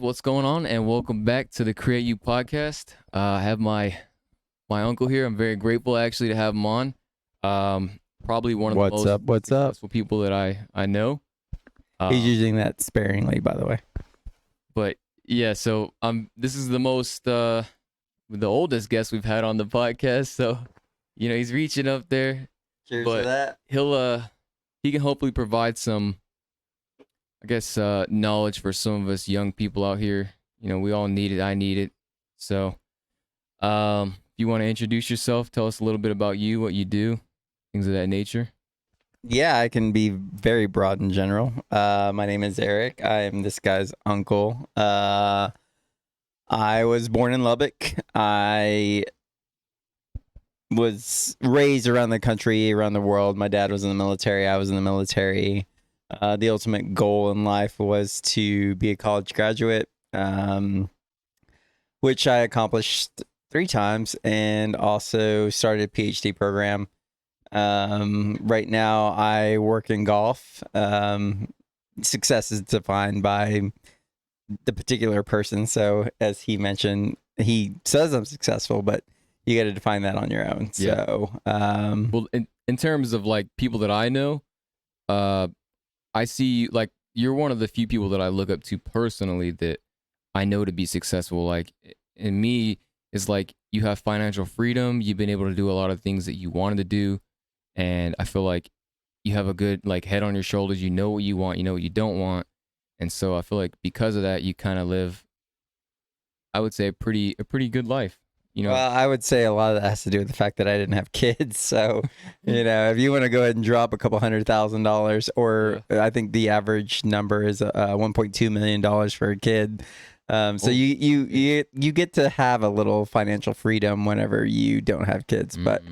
What's going on? And welcome back to the Create You podcast. I have my uncle here. I'm very grateful actually to have him on. Probably one of the What's most up? What's up? successful people that I know. He's using that sparingly, by the way. But yeah, so this is the oldest guest we've had on the podcast. So he's reaching up there. Cheers But to that. He can hopefully provide some, I guess, knowledge for some of us young people out here. We all need it. I need it. So, if you want to introduce yourself, tell us a little bit about you, what you do, things of that nature. Yeah, I can be very broad in general. My name is Eric. I am this guy's uncle. I was born in Lubbock. I was raised around the country, around the world. My dad was in the military. I was in the military. The ultimate goal in life was to be a college graduate, which I accomplished 3 times, and also started a PhD program. Right now, I work in golf. Success is defined by the particular person. So, as he mentioned, he says I'm successful, but you got to define that on your own. Yeah. So, Well, in terms of like people that I know, I see like you're one of the few people that I look up to personally that I know to be successful. Like in me, it's like you have financial freedom. You've been able to do a lot of things that you wanted to do. And I feel like you have a good like head on your shoulders. You know what you want, you know what you don't want. And so I feel like because of that, you kind of live, I would say, a pretty good life. well, I would say a lot of that has to do with the fact that I didn't have kids. So, if you want to go ahead and drop a couple $100,000, or I think the average number is $1.2 million for a kid. So you get to have a little financial freedom whenever you don't have kids. But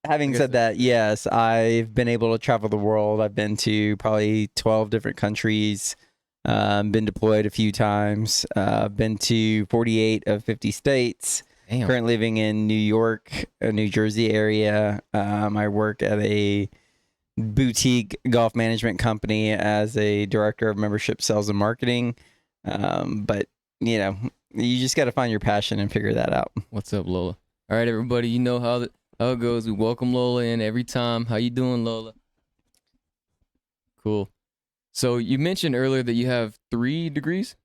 having said that, yes, I've been able to travel the world. I've been to probably 12 different countries. Been deployed a few times. Been to 48 of 50 states. Damn. Currently living in New York, New Jersey area. I work at a boutique golf management company as a director of membership sales and marketing. But you just got to find your passion and figure that out. What's up, Lola? All right, everybody, you know how it goes. We welcome Lola in every time. How you doing, Lola? Cool. So you mentioned earlier that you have 3 degrees?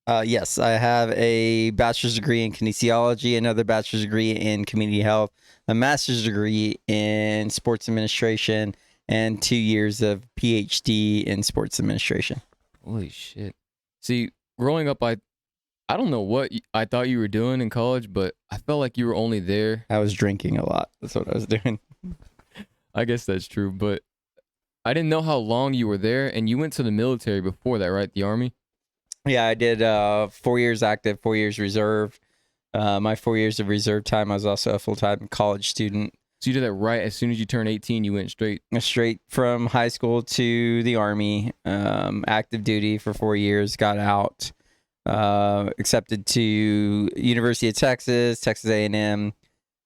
Yes, I have a bachelor's degree in kinesiology, another bachelor's degree in community health, a master's degree in sports administration, and 2 years of PhD in sports administration. Holy shit. See, growing up, I don't know what I thought you were doing in college, but I felt like you were only there. I was drinking a lot. That's what I was doing. I guess that's true, but I didn't know how long you were there, and you went to the military before that, right? The Army? Yeah, I did 4 years active, 4 years reserve. My 4 years of reserve time, I was also a full-time college student. So you did that right as soon as you turned 18, you went straight From high school to the Army, active duty for 4 years, got out, accepted to University of Texas, Texas A&M,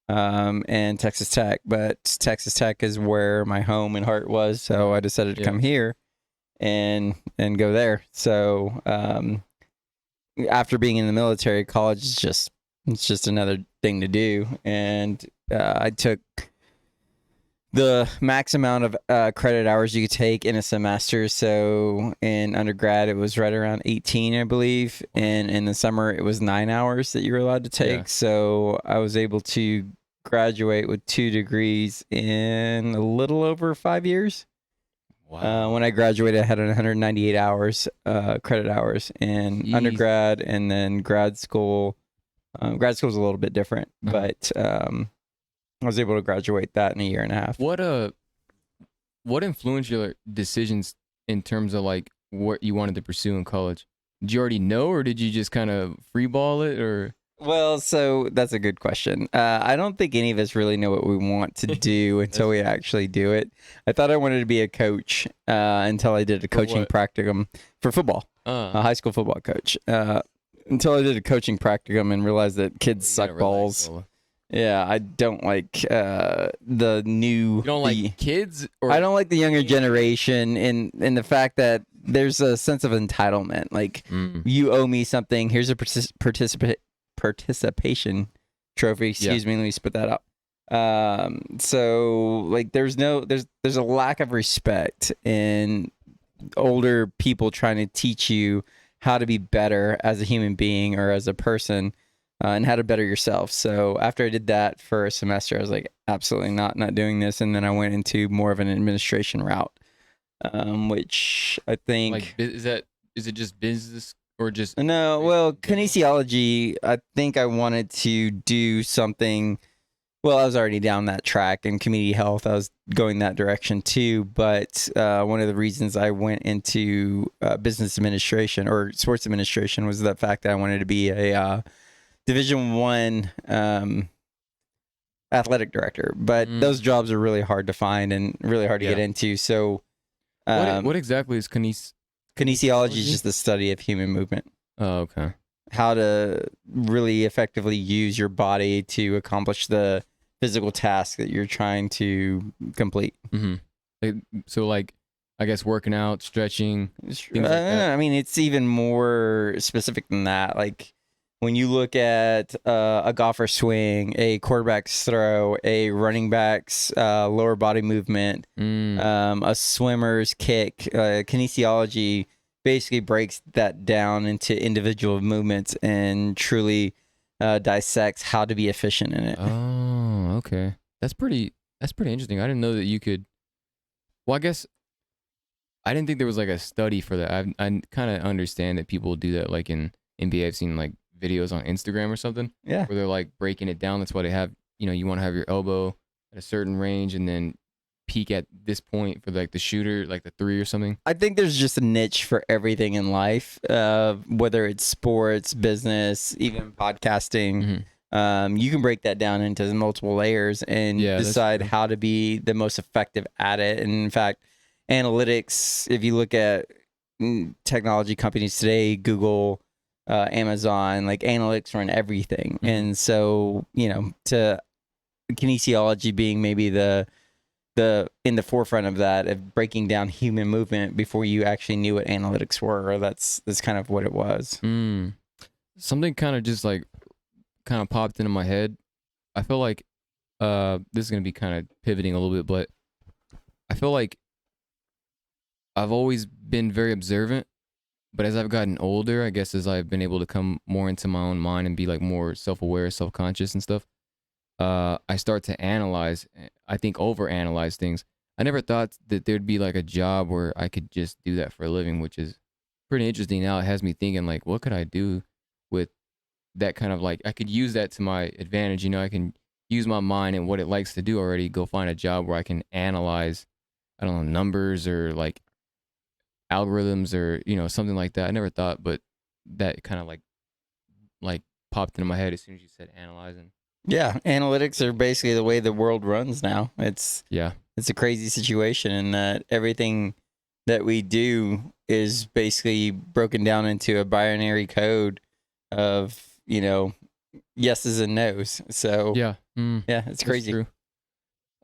and Texas Tech. But Texas Tech is where my home and heart was, so I decided to come here and go there. So after being in the military, college is just another thing to do. And I took the max amount of credit hours you could take in a semester. So in undergrad, it was right around 18, I believe. And in the summer, it was 9 hours that you were allowed to take. Yeah. So I was able to graduate with 2 degrees in a little over 5 years. Wow. When I graduated, I had 198 hours, credit hours in undergrad, and then grad school. Grad school was a little bit different, but I was able to graduate that in a year and a half. What influenced your decisions in terms of like what you wanted to pursue in college? Did you already know, or did you just kind of freeball it, or? Well, so that's a good question. I don't think any of us really know what we want to do until we actually do it. I thought I wanted to be a coach until I did a coaching practicum for football, a high school football coach. Until I did a coaching practicum and realized that kids suck balls. Yeah, I don't like the new. You don't like kids, or I don't like the younger generation in the fact that there's a sense of entitlement. Like, you owe me something. Here's a participation trophy. Excuse me. Let me spit that out. So like, there's a lack of respect in older people trying to teach you how to be better as a human being or as a person, and how to better yourself. So after I did that for a semester, I was like, absolutely not doing this. And then I went into more of an administration route, which I think, like, is it just business or just no, well, kinesiology, I think I wanted to do something. Well, I was already down that track, and community health, I was going that direction too. But one of the reasons I went into business administration or sports administration was the fact that I wanted to be a Division I athletic director. But those jobs are really hard to find and really hard to get into. So, what exactly is kinesiology? Is just the study of human movement. Oh, okay. How to really effectively use your body to accomplish the physical task that you're trying to complete. So, like, I guess working out, stretching, things like that. I mean, it's even more specific than that. Like, when you look at a golfer's swing, a quarterback's throw, a running back's lower body movement, a swimmer's kick, kinesiology basically breaks that down into individual movements and truly dissects how to be efficient in it. Oh, okay. That's pretty interesting. I didn't know that you could. Well, I guess I didn't think there was like a study for that. I kind of understand that people do that, like in NBA. I've seen like videos on Instagram or something. Yeah. Where they're like breaking it down. That's why they have, you want to have your elbow at a certain range and then peak at this point for like the shooter, like the three or something. I think there's just a niche for everything in life, whether it's sports, business, even podcasting. You can break that down into multiple layers and decide how to be the most effective at it. And in fact, analytics, if you look at technology companies today, Google, Amazon, like, analytics run everything. And so, to kinesiology being maybe the in the forefront of that, of breaking down human movement before you actually knew what analytics were, that's kind of what it was. Something kind of popped into my head. I feel like this is going to be kind of pivoting a little bit, but I feel like I've always been very observant, but as I've gotten older, I guess as I've been able to come more into my own mind and be like more self-aware, self-conscious and stuff, I start to analyze, I think overanalyze things. I never thought that there'd be like a job where I could just do that for a living, which is pretty interesting. Now it has me thinking, like, what could I do with that kind of, like, I could use that to my advantage. I can use my mind and what it likes to do already, go find a job where I can analyze, I don't know, numbers or like algorithms or, something like that. I never thought, but that kind of like popped into my head as soon as you said analyzing. Yeah, analytics are basically the way the world runs now. It's a crazy situation in that everything that we do is basically broken down into a binary code of, yeses and nos. So yeah, it's crazy. True.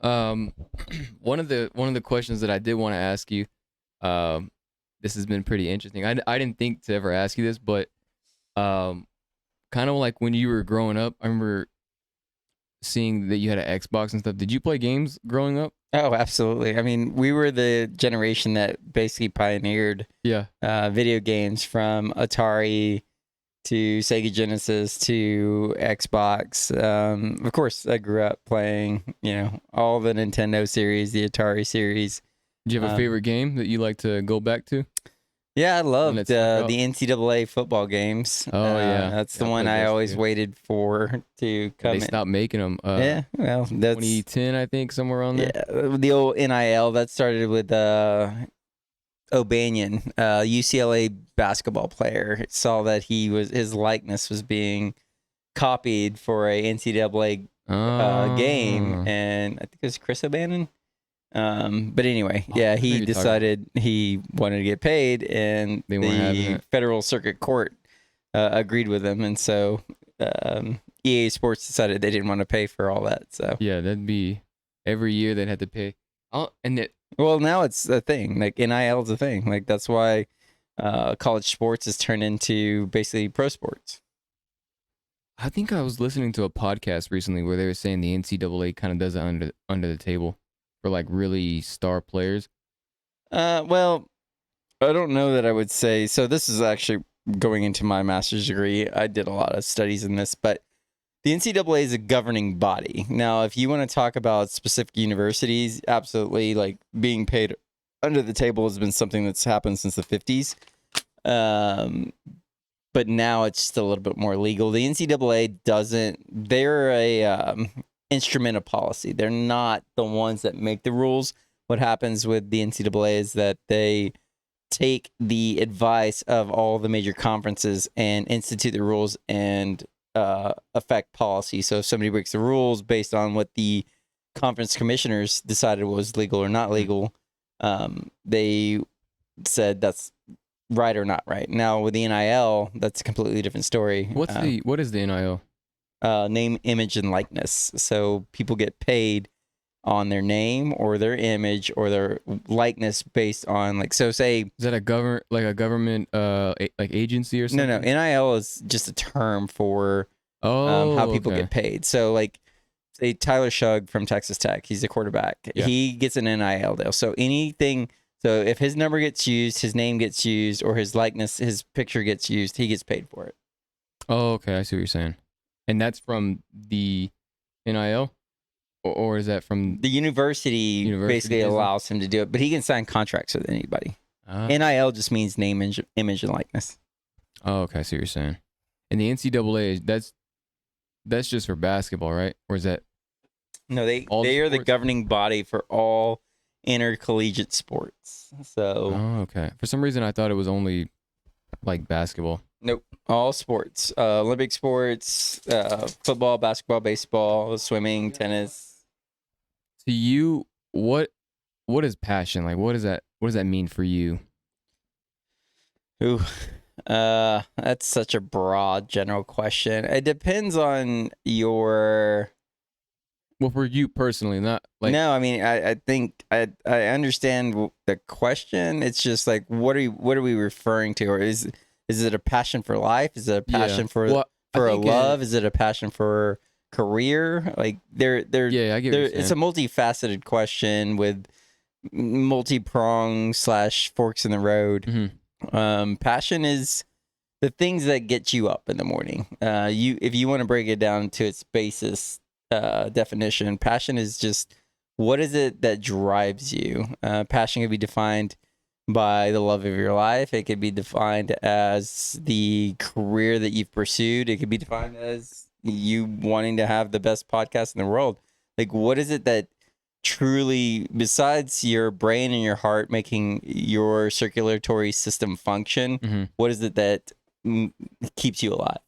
One of the questions that I did want to ask you, this has been pretty interesting. I didn't think to ever ask you this, but kind of like when you were growing up, I remember seeing that you had an Xbox and stuff. Did you play games growing up? Oh, absolutely. I mean, we were the generation that basically pioneered video games, from Atari to Sega Genesis to Xbox. Of course, I grew up playing, all the Nintendo series, the Atari series. Do you have a favorite game that you like to go back to? Yeah, I loved the NCAA football games. Oh, yeah. That's the one I always waited for to come in. They stopped making them. Well, that's 2010, I think, somewhere around there. Yeah, the old NIL, that started with O'Banion, UCLA basketball player. Saw that his likeness was being copied for a NCAA game, and I think it was Chris O'Bannon. But anyway, he decided he wanted to get paid, and the Federal Circuit Court agreed with him, and so EA Sports decided they didn't want to pay for all that. So Yeah, that'd be every year they'd have to pay. And it, well, now it's a thing. Like NIL is a thing. Like that's why college sports has turned into basically pro sports. I think I was listening to a podcast recently where they were saying the NCAA kind of does it under the table for like really star players. Well, I don't know that I would say so. This is actually going into my master's degree. I did a lot of studies in this, but the NCAA is a governing body. Now, if you want to talk about specific universities, absolutely, like being paid under the table has been something that's happened since the 50s. But now it's just a little bit more legal. The NCAA doesn't, they're a instrument of policy. They're not the ones that make the rules. What happens with the NCAA is that they take the advice of all the major conferences and institute the rules and affect policy. So if somebody breaks the rules based on what the conference commissioners decided was legal or not legal, they said that's right or not right. Now with the NIL, that's a completely different story. What is the NIL? Name, image, and likeness. So people get paid on their name or their image or their likeness based on like, so say, Is that a government like agency or something? no, NIL is just a term for how people okay. get paid. So like say Tyler Shugg from Texas Tech, he's a quarterback. Yeah. He gets an NIL deal. So anything, so if his number gets used, his name gets used, or his likeness, his picture gets used, he gets paid for it. Oh, okay. I see what you're saying. And that's from the NIL? Or is that from the university basically allows him to do it, but he can sign contracts with anybody. NIL just means name, image, and likeness. Oh, okay. I see what you're saying. And the NCAA, that's just for basketball, right? Or is that? No, they are the governing body for all intercollegiate sports. So. Oh, okay. For some reason, I thought it was only like basketball. Nope. All sports, Olympic sports, football, basketball, baseball, swimming, tennis. To you, what is passion? Like, what does that mean for you? Ooh, that's such a broad, general question. It depends on your. Well, for you personally, not like. No, I mean, I think I understand the question. It's just like, what are we referring to, or is it a passion for life? Is it a passion for a love? Is it a passion for career? Like I get what you're saying. It's a multifaceted question with multi-prong / forks in the road. Mm-hmm. Passion is the things that get you up in the morning. If you want to break it down to its basis definition, passion is just what is it that drives you. Passion can be defined by the love of your life. It could be defined as the career that you've pursued. It could be defined as you wanting to have the best podcast in the world. Like, what is it that truly, besides your brain and your heart making your circulatory system function, mm-hmm. What is it that keeps you alive?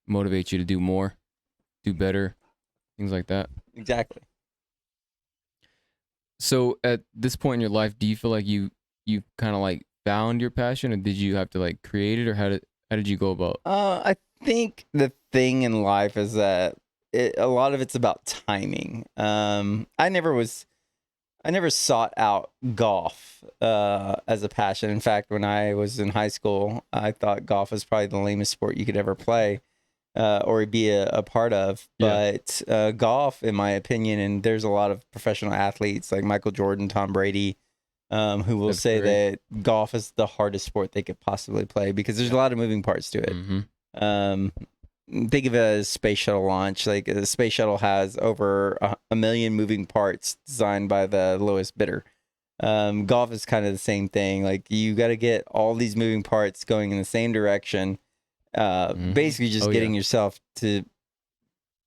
Motivates you to do more, do better, things like that. Exactly. So at this point in your life, do you feel like you kind of like found your passion, or did you have to like create it, or how did you go about? I think the thing in life is that a lot of it's about timing. I never sought out golf as a passion. In fact, when I was in high school, I thought golf was probably the lamest sport you could ever play or be a part of. Yeah. But golf, in my opinion, and there's a lot of professional athletes like Michael Jordan, Tom Brady, who will say that golf is the hardest sport they could possibly play because there's a lot of moving parts to it. Mm-hmm. Think of it as space shuttle launch. Like the space shuttle has over a million moving parts designed by the lowest bidder. Golf is kind of the same thing. Like you got to get all these moving parts going in the same direction. Basically just getting yourself to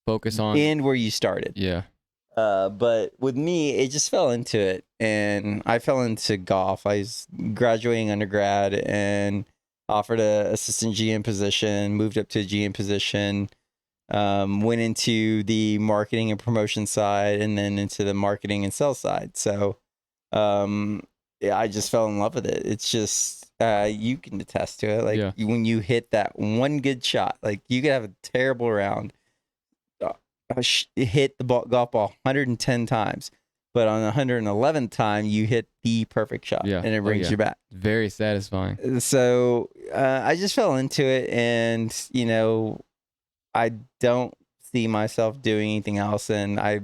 focus on end where you started. Yeah. But with me, it just fell into it, and I fell into golf. I was graduating undergrad and offered a assistant GM position, moved up to a GM position, went into the marketing and promotion side, and then into the marketing and sales side. So, I just fell in love with it. It's just, you can attest to it. Like when you hit that one good shot, like you could have a terrible round, hit the golf ball 110 times, but on the 111th time, you hit the perfect shot, Yeah. and it Oh brings yeah. you back. Very satisfying. So I just fell into it, and I don't see myself doing anything else. And I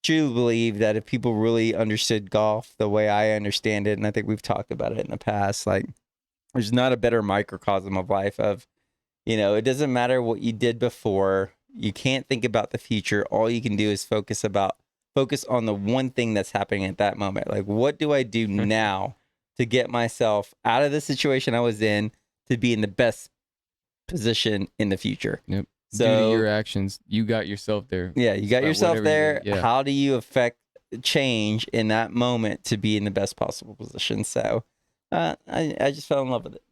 truly believe that if people really understood golf the way I understand it, and I think we've talked about it in the past, like there's not a better microcosm of life of, it doesn't matter what you did before. You can't think about the future. All you can do is focus on the one thing that's happening at that moment. Like, what do I do now to get myself out of the situation I was in to be in the best position in the future? Yep. Due to your So, actions, you got yourself there. yeah, you got Despite yourself whatever you did. there. Yeah. How do you affect change in that moment to be in the best possible position? So, I just fell in love with it.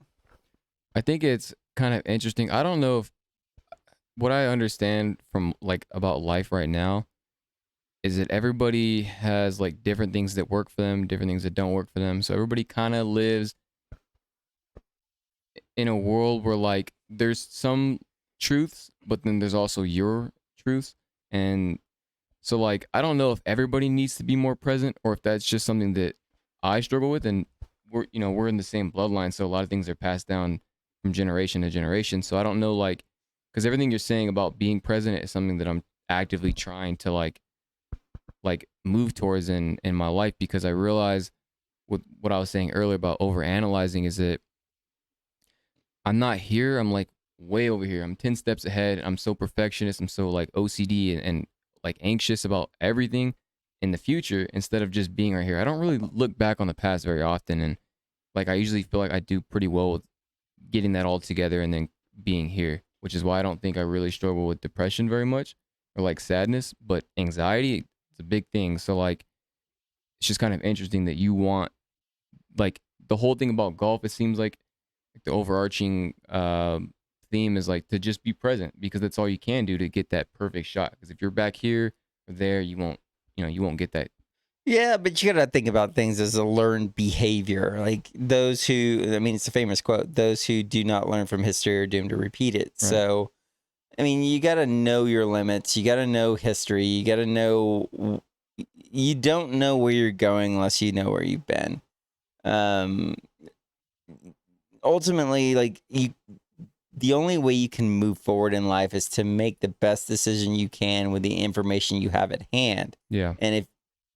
I think it's kind of interesting. I don't know if what I understand from like about life right now is that everybody has like different things that work for them, different things that don't work for them. So everybody kind of lives in a world where like there's some truths, but then there's also your truths. And so like I don't know if everybody needs to be more present or if that's just something that I struggle with. And we're in the same bloodline, so a lot of things are passed down from generation to generation. So I don't know, like, because everything you're saying about being present is something that I'm actively trying to like move towards in my life, because I realize with what I was saying earlier about overanalyzing is that I'm not here. I'm like way over here. I'm 10 steps ahead. I'm so perfectionist. I'm so like OCD and like anxious about everything in the future instead of just being right here. I don't really look back on the past very often. And like I usually feel like I do pretty well with getting that all together and then being here, which is why I don't think I really struggle with depression very much or like sadness, but anxiety is a big thing. So like it's just kind of interesting that you want like the whole thing about golf. It seems like the overarching theme is like to just be present, because that's all you can do to get that perfect shot. Because if you're back here or there, you won't get that. Yeah, but you got to think about things as a learned behavior. Like those who, I mean, it's a famous quote: "Those who do not learn from history are doomed to repeat it." Right. So, I mean, you got to know your limits. You got to know history. You got to know. You don't know where you're going unless you know where you've been. Um, Ultimately, like the only way you can move forward in life is to make the best decision you can with the information you have at hand. Yeah. And if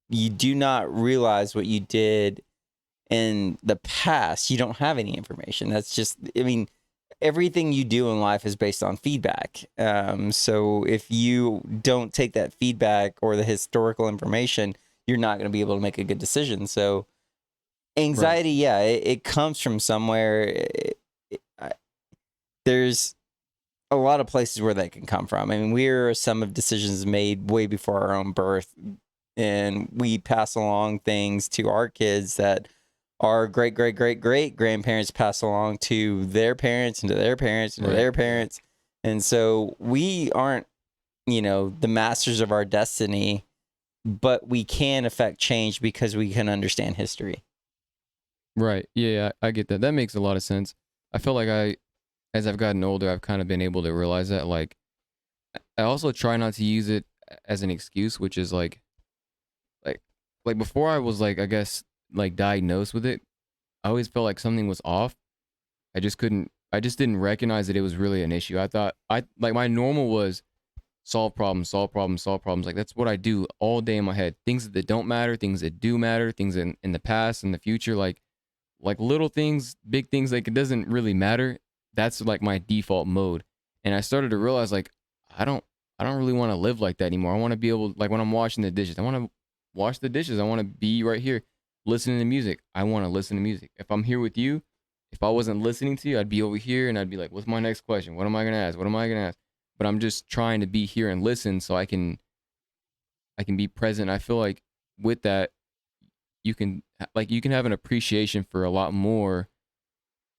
you do not realize what you did in the past, you don't have any information. That's just, I mean, everything you do in life is based on feedback. So if you don't take that feedback or the historical information, you're not going to be able to make a good decision. So anxiety, yeah, it comes from somewhere. There's a lot of places where that can come from. I mean, we're some of decisions made way before our own birth, and we pass along things to our kids that our great great great great grandparents pass along to their parents and to their parents and to their parents. And so we aren't, the masters of our destiny, but we can affect change because we can understand history. Right. Yeah, I get that. That makes a lot of sense. I feel like as I've gotten older, I've kind of been able to realize that. Like, I also try not to use it as an excuse, which is like, like before I was like, I guess, like diagnosed with it, I always felt like something was off. I just didn't recognize that it was really an issue. I thought like my normal was solve problems, solve problems, solve problems. Like that's what I do all day in my head. Things that don't matter, things that do matter, things in the past, in the future, like little things, big things, like it doesn't really matter. That's like my default mode. And I started to realize like I don't I don't really want to live like that anymore. I want to be able, like when I'm washing the dishes, I want to wash the dishes. I want to be right here listening to music. I want to listen to music. If I'm here with you, if I wasn't listening to you, I'd be over here and I'd be like, what's my next question? What am I going to ask? What am I going to ask? But I'm just trying to be here and listen so I can be present. I feel like with that you can have an appreciation for a lot more,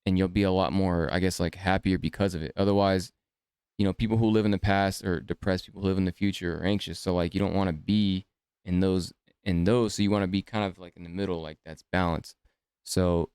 and you'll be a lot more, I guess, like happier because of it. Otherwise, people who live in the past or depressed, people who live in the future are anxious. So like you don't want to be in those. So you want to be kind of like in the middle, like that's balance. So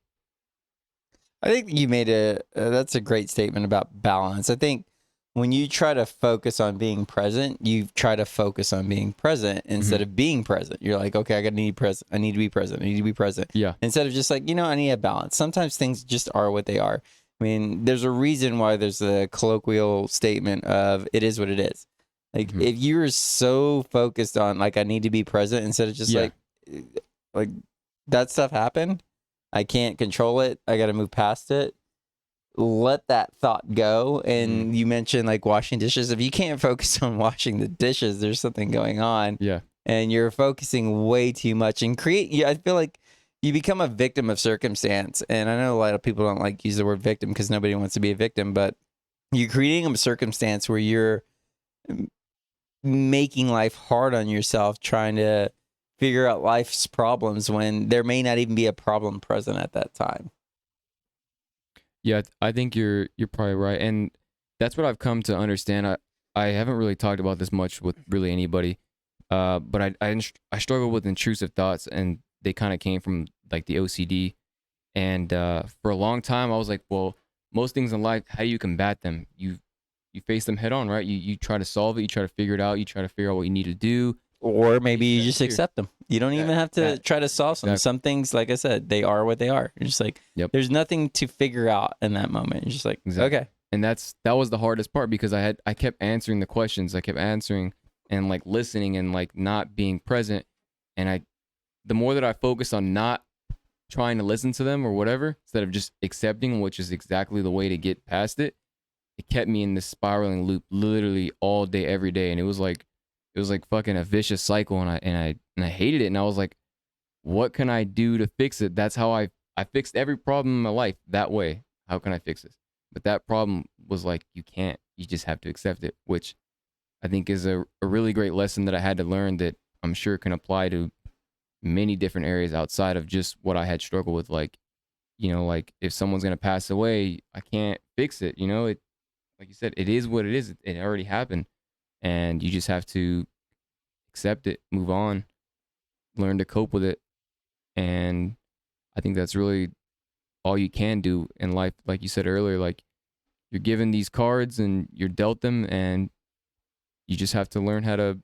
I think you made that's a great statement about balance. I think when you try to focus on being present, you try to focus on being present instead of being present. You're like, okay, I need present. I need to be present. I need to be present. Yeah. Instead of just like, I need a balance. Sometimes things just are what they are. I mean, there's a reason why there's a colloquial statement of it is what it is. Like if you're so focused on like, I need to be present instead of just like that stuff happened. I can't control it. I got to move past it. Let that thought go. And you mentioned like washing dishes. If you can't focus on washing the dishes, there's something going on. Yeah. And you're focusing way too much and I feel like you become a victim of circumstance. And I know a lot of people don't like use the word victim because nobody wants to be a victim, but you're creating a circumstance where you're making life hard on yourself, trying to figure out life's problems when there may not even be a problem present at that time. Yeah, I think you're probably right, and that's what I've come to understand. I haven't really talked about this much with really anybody, but I struggle with intrusive thoughts, and they kind of came from like the OCD, and for a long time I was like, well, most things in life, how do you combat them? You face them head on, right? You try to solve it, you try to figure it out, you try to figure out what you need to do. Or maybe you just accept them. You don't even have to try to solve them. Some things, like I said, they are what they are. You're just like, there's nothing to figure out in that moment. You're just like, okay. And that was the hardest part because I kept answering the questions. I kept answering and like listening and like not being present. And the more that I focused on not trying to listen to them or whatever, instead of just accepting, which is exactly the way to get past it, it kept me in this spiraling loop literally all day, every day. And it was like fucking a vicious cycle, and I hated it. And I was like, what can I do to fix it? That's how I fixed every problem in my life that way. How can I fix this? But that problem was like, you can't. You just have to accept it, which I think is a really great lesson that I had to learn that I'm sure can apply to many different areas outside of just what I had struggled with. Like, like if someone's going to pass away, I can't fix it. It, like you said, it is what it is. It already happened. And you just have to accept it, move on, learn to cope with it. And I think that's really all you can do in life. Like you said earlier, like you're given these cards and you're dealt them, and you just have to learn how to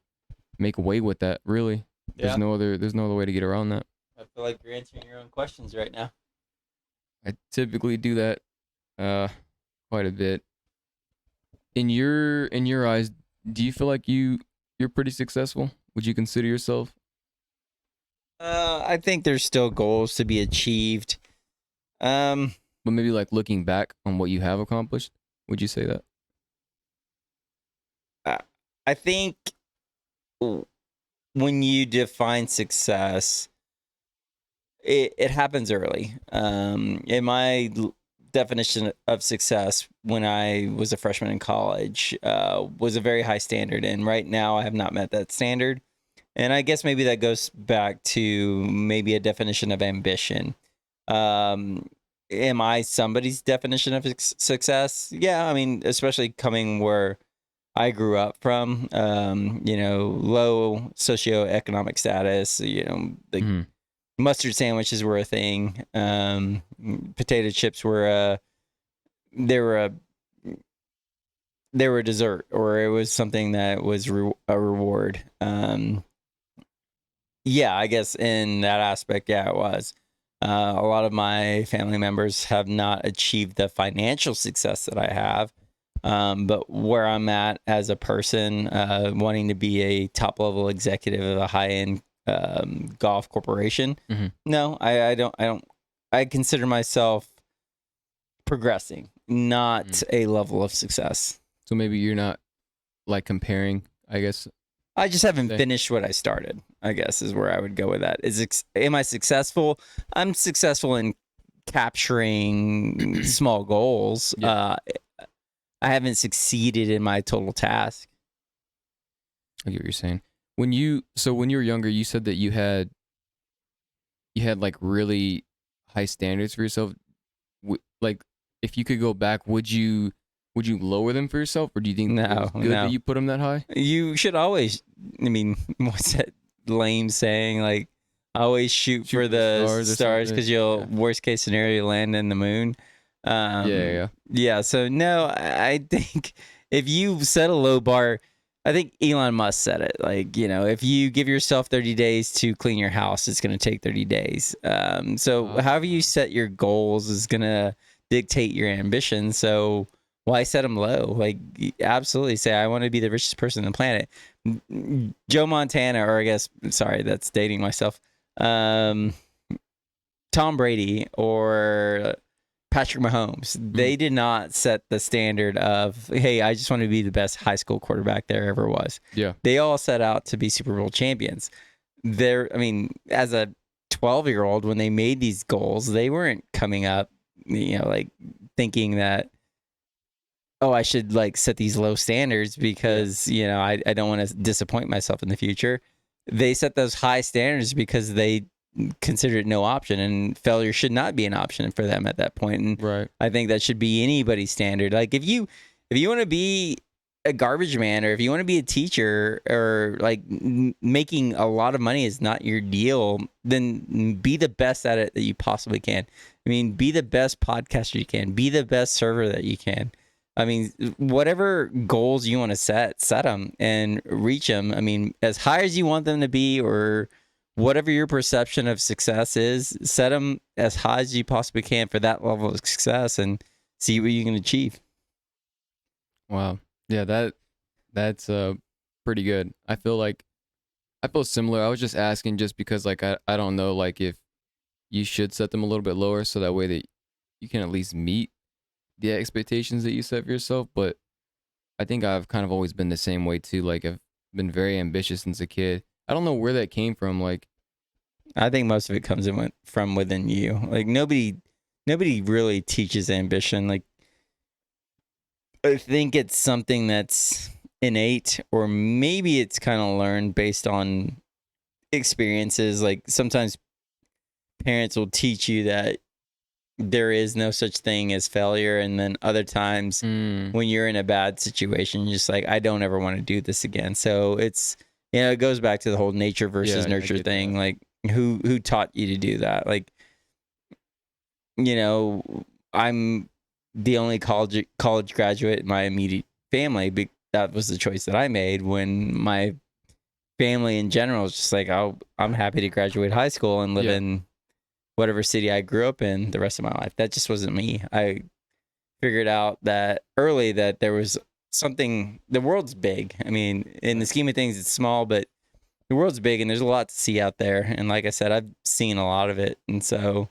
make away with that, really. Yeah. There's no other way to get around that. I feel like you're answering your own questions right now. I typically do that quite a bit. In your eyes, do you feel like you're pretty successful? Would you consider yourself? I think there's still goals to be achieved. But maybe like looking back on what you have accomplished, would you say that? I think when you define success, it happens early. In my definition of success when I was a freshman in college was a very high standard, and right now I have not met that standard. And I guess maybe that goes back to maybe a definition of ambition. Am I somebody's definition of success? Yeah, I mean, especially coming where I grew up from, low socioeconomic status, mustard sandwiches were a thing. Potato chips were they were a dessert, or it was something that was a reward. Yeah, I guess in that aspect, yeah, it was. A lot of my family members have not achieved the financial success that I have. But where I'm at as a person, wanting to be a top level executive of a high end golf corporation. No, I don't. I consider myself progressing, not a level of success. So maybe you're not like comparing, I guess. I just haven't finished what I started, I guess, is where I would go with that. Am I successful? I'm successful in capturing small goals. Yeah. I haven't succeeded in my total task. I get what you're saying. When you were younger, you said that you had like really high standards for yourself. Like, if you could go back, would you lower them for yourself, or do you think it was good that you put them that high? You should always. I mean, what's that lame saying? Like, always shoot for the stars because you'll worst case scenario land in the moon. Yeah. Yeah. So no, I think if you set a low bar, I think Elon Musk said it. Like, if you give yourself 30 days to clean your house, it's going to take 30 days. So however you set your goals is going to dictate your ambition. So why set them low? Like, absolutely say, I want to be the richest person on the planet. Joe Montana, or I guess, sorry, that's dating myself. Tom Brady or Patrick Mahomes, they did not set the standard of, hey, I just want to be the best high school quarterback there ever was. Yeah. They all set out to be Super Bowl champions. As a 12-year-old, when they made these goals, they weren't coming up, like thinking that, oh, I should like set these low standards because, I don't want to disappoint myself in the future. They set those high standards because they consider it no option, and failure should not be an option for them at that point. And Right. I think that should be anybody's standard. Like if you want to be a garbage man, or if you want to be a teacher, or like making a lot of money is not your deal, then be the best at it that you possibly can. I mean, be the best podcaster you can, be the best server that you can. I mean, whatever goals you want to set them and reach them. I mean, as high as you want them to be, or whatever your perception of success is, set them as high as you possibly can for that level of success and see what you can achieve. Wow. Yeah, that's pretty good. I feel similar. I was just asking just because like I don't know like if you should set them a little bit lower so that way that you can at least meet the expectations that you set for yourself. But I think I've kind of always been the same way too. Like I've been very ambitious since a kid. I don't know where that came from. Like I think most of it comes from within you. Like nobody really teaches ambition. Like I think it's something that's innate, or maybe it's kind of learned based on experiences. Like sometimes parents will teach you that there is no such thing as failure, and then other times when you're in a bad situation, you're just like, I don't ever want to do this again. So it's, it goes back to the whole nature versus nurture thing. That. Like who taught you to do that? Like, I'm the only college graduate in my immediate family. That was the choice that I made. When my family in general is just like, oh, I'm happy to graduate high school and live in whatever city I grew up in the rest of my life. That just wasn't me. I figured out that early that there was something, the world's big. I mean, in the scheme of things, it's small, but the world's big and there's a lot to see out there. And like I said, I've seen a lot of it. And so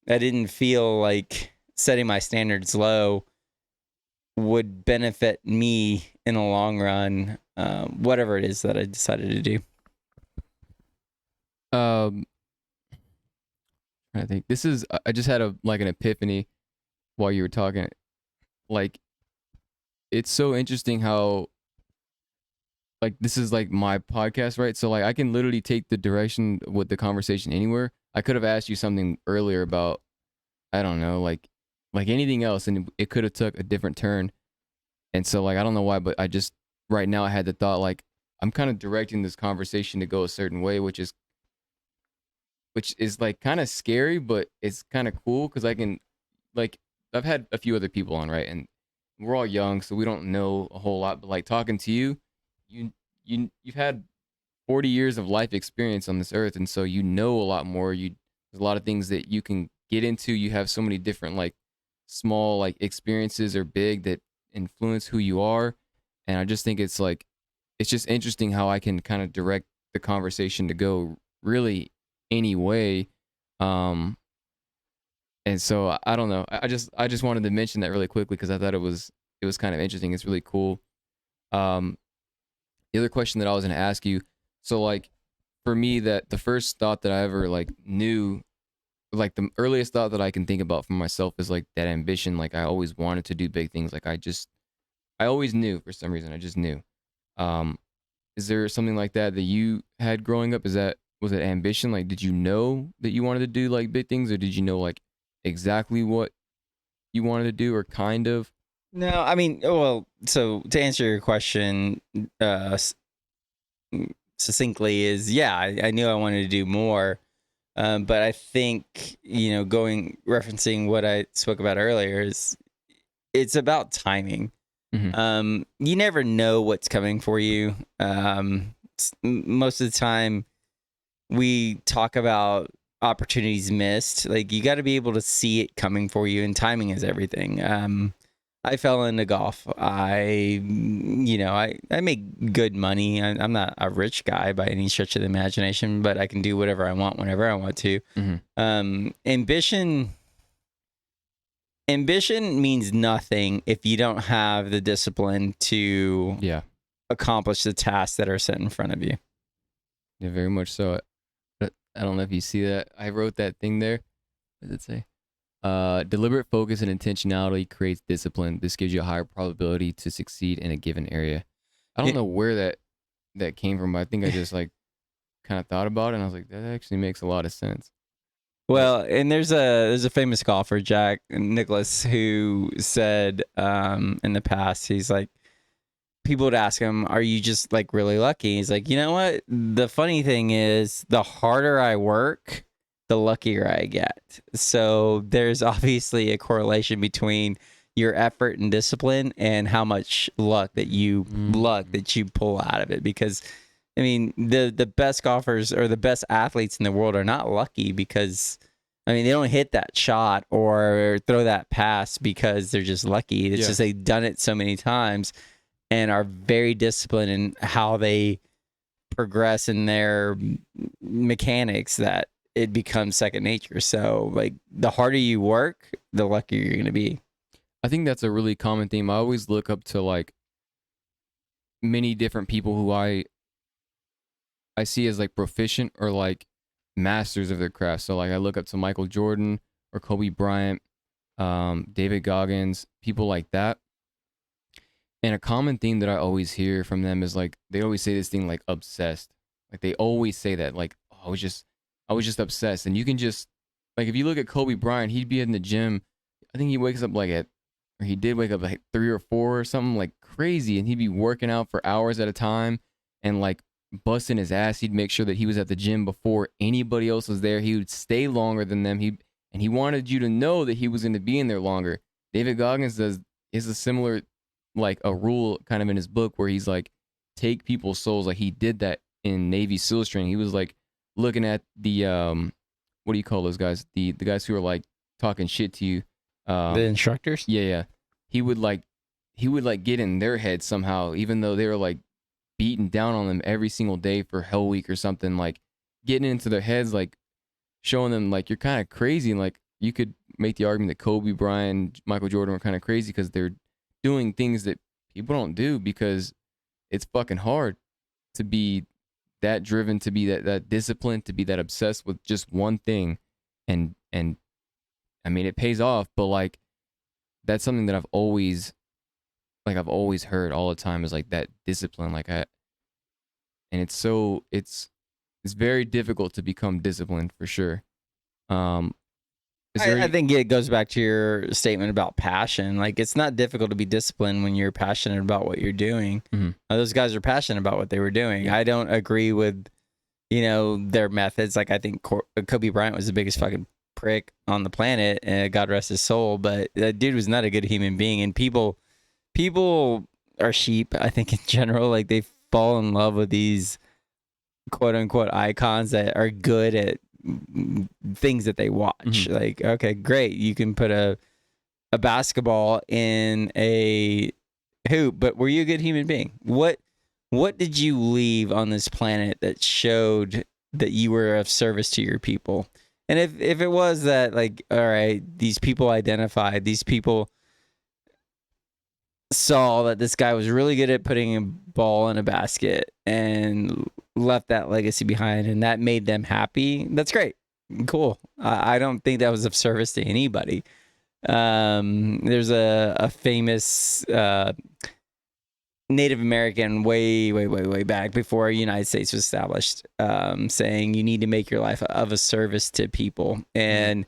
I didn't feel like setting my standards low would benefit me in the long run, whatever it is that I decided to do. I think I just had an epiphany while you were talking. Like, it's so interesting how, like, this is like my podcast, right? So like I can literally take the direction with the conversation anywhere. I could have asked you something earlier about, I don't know, like anything else, and it could have took a different turn. And so like I don't know why, but I just right now I had the thought like I'm kind of directing this conversation to go a certain way, which is like kind of scary, but it's kind of cool because I can, like, I've had a few other people on, right? And we're all young, so we don't know a whole lot. But like talking to you, you've had 40 years of life experience on this earth, and so you know a lot more. There's a lot of things that you can get into. You have so many different like small like experiences or big that influence who you are. And I just think it's just interesting how I can kind of direct the conversation to go really any way. And so I don't know. I just wanted to mention that really quickly because I thought it was kind of interesting. It's really cool. The other question that I was going to ask you, so like for me, that the first thought that I ever like knew, like the earliest thought that I can think about for myself is like that ambition. Like I always wanted to do big things. Like I always knew for some reason. I just knew. Is there something like that you had growing up? Was it ambition? Like, did you know that you wanted to do like big things, or did you know like exactly what you wanted to do, or kind of? No, I mean, well, so to answer your question succinctly is, yeah, I knew I wanted to do more. But I think, referencing what I spoke about earlier, is it's about timing. You never know what's coming for you. Most of the time we talk about opportunities missed. Like, you got to be able to see it coming for you, and timing is everything. I fell into golf. I make good money. I'm not a rich guy by any stretch of the imagination, but I can do whatever I want whenever I want to. Ambition means nothing if you don't have the discipline to accomplish the tasks that are set in front of you. Yeah, very much so. I don't know if you see that. I wrote that thing there. What did it say? Deliberate focus and intentionality creates discipline. This gives you a higher probability to succeed in a given area. I don't know where that came from, but I think I just like kind of thought about it, and I was like, that actually makes a lot of sense. Well, and there's a famous golfer, Jack Nicklaus, who said in the past, he's like, people would ask him, are you just like really lucky? He's like, you know what? The funny thing is, the harder I work, the luckier I get. So there's obviously a correlation between your effort and discipline and how much luck that you pull out of it. Because I mean, the best golfers or the best athletes in the world are not lucky because, I mean, they don't hit that shot or throw that pass because they're just lucky. It's just they've done it so many times and are very disciplined in how they progress in their mechanics that it becomes second nature. So, like, the harder you work, the luckier you're going to be. I think that's a really common theme. I always look up to, like, many different people who I see as, like, proficient or, like, masters of their craft. So, like, I look up to Michael Jordan or Kobe Bryant, David Goggins, people like that. And a common theme that I always hear from them is, like, they always say this thing, like, obsessed. Like, they always say that, like, oh, I was just obsessed. And you can just, like, if you look at Kobe Bryant, he'd be in the gym. I think he wakes up he did wake up like 3 or 4 or something, like crazy. And he'd be working out for hours at a time and like busting his ass. He'd make sure that he was at the gym before anybody else was there. He would stay longer than them. And he wanted you to know that he was going to be in there longer. David Goggins is a similar, like, a rule kind of in his book where he's like, take people's souls. Like, he did that in Navy SEALs training. He was like looking at the what do you call those guys? The guys who are like talking shit to you. The instructors? Yeah. He would get in their head somehow, even though they were like beating down on them every single day for Hell Week or something, like getting into their heads, like showing them like you're kind of crazy. And like, you could make the argument that Kobe Bryant, Michael Jordan were kind of crazy because they're doing things that people don't do because it's fucking hard to be that driven, to be that disciplined, to be that obsessed with just one thing. And I mean, it pays off, but like, that's something that I've always heard all the time is like that discipline. Like, and it's very difficult to become disciplined for sure. I think it goes back to your statement about passion. Like, it's not difficult to be disciplined when you're passionate about what you're doing. Those guys are passionate about what they were doing. Yeah. I don't agree with, their methods. Like, I think Kobe Bryant was the biggest fucking prick on the planet, and God rest his soul. But that dude was not a good human being. And people are sheep, I think, in general. Like, they fall in love with these quote unquote icons that are good at things that they watch. Like, okay, great, you can put a basketball in a hoop, but were you a good human being? What did you leave on this planet that showed that you were of service to your people? And if it was that, like, all right, these people identified, these people saw that this guy was really good at putting a ball in a basket and left that legacy behind, and that made them happy, that's great. Cool. I don't think that was of service to anybody. There's a famous Native American way back before the United States was established, saying you need to make your life of a service to people. And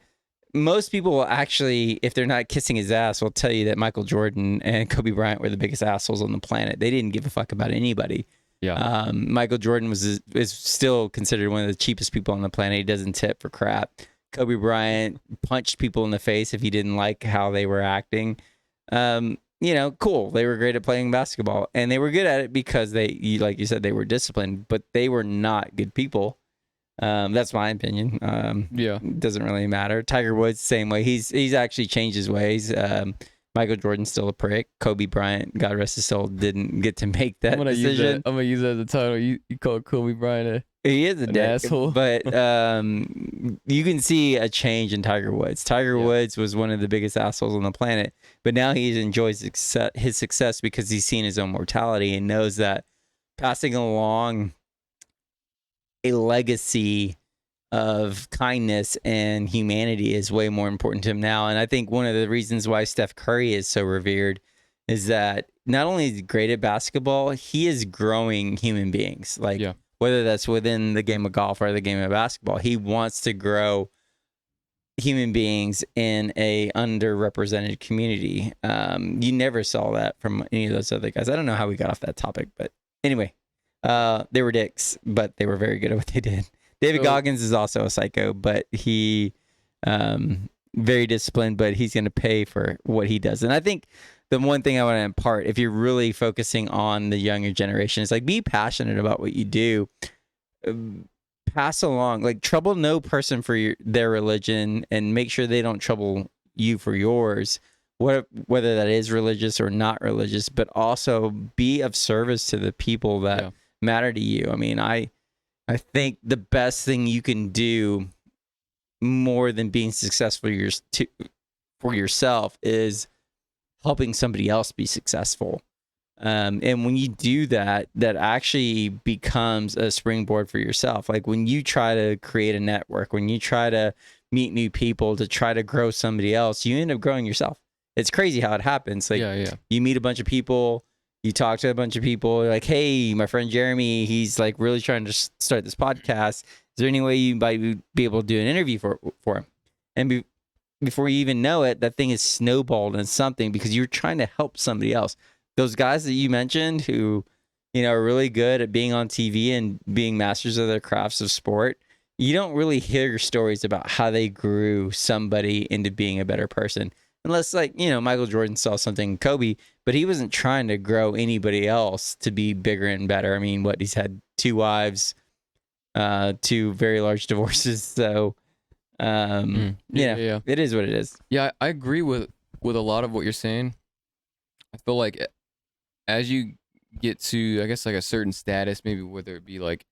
most people will actually, if they're not kissing his ass, will tell you that Michael Jordan and Kobe Bryant were the biggest assholes on the planet. They didn't give a fuck about anybody. Yeah. Michael Jordan is still considered one of the cheapest people on the planet. He doesn't tip for crap. Kobe Bryant punched people in the face if he didn't like how they were acting. Cool. They were great at playing basketball, and they were good at it because like you said, they were disciplined, but they were not good people. That's my opinion. Yeah. Doesn't really matter. Tiger Woods, same way. He's actually changed his ways. Michael Jordan's still a prick. Kobe Bryant, God rest his soul, didn't get to make that decision. I'm gonna use that as a title. You call Kobe Bryant He is an dick, asshole. but you can see a change in Tiger Woods. Tiger Woods was one of the biggest assholes on the planet, but now he enjoys his success because he's seen his own mortality and knows that passing along a legacy of kindness and humanity is way more important to him now. And I think one of the reasons why Steph Curry is so revered is that not only is he great at basketball, he is growing human beings. Like, whether that's within the game of golf or the game of basketball, he wants to grow human beings in a underrepresented community. You never saw that from any of those other guys. I don't know how we got off that topic, but anyway, they were dicks, but they were very good at what they did. David Goggins is also a psycho, but he very disciplined, but he's going to pay for what he does. And I think the one thing I want to impart, if you're really focusing on the younger generation, is like, be passionate about what you do. Pass along, like, trouble no person for their religion, and make sure they don't trouble you for yours, whether that is religious or not religious, but also be of service to the people that matter to you. I mean, I think the best thing you can do more than being successful for yourself is helping somebody else be successful. And when you do that, that actually becomes a springboard for yourself. Like, when you try to create a network, when you try to meet new people to try to grow somebody else, you end up growing yourself. It's crazy how it happens. Like, you meet a bunch of people, you talk to a bunch of people, like, hey, my friend Jeremy, he's like really trying to start this podcast. Is there any way you might be able to do an interview for him? And before you even know it, that thing is snowballed into something because you're trying to help somebody else. Those guys that you mentioned who, are really good at being on TV and being masters of their crafts of sport, you don't really hear stories about how they grew somebody into being a better person. Unless, like, Michael Jordan saw something in Kobe, but he wasn't trying to grow anybody else to be bigger and better. I mean, he's had 2 wives, 2 very large divorces. So, it is what it is. Yeah, I agree with a lot of what you're saying. I feel like as you get to, I guess, like a certain status, maybe whether it be like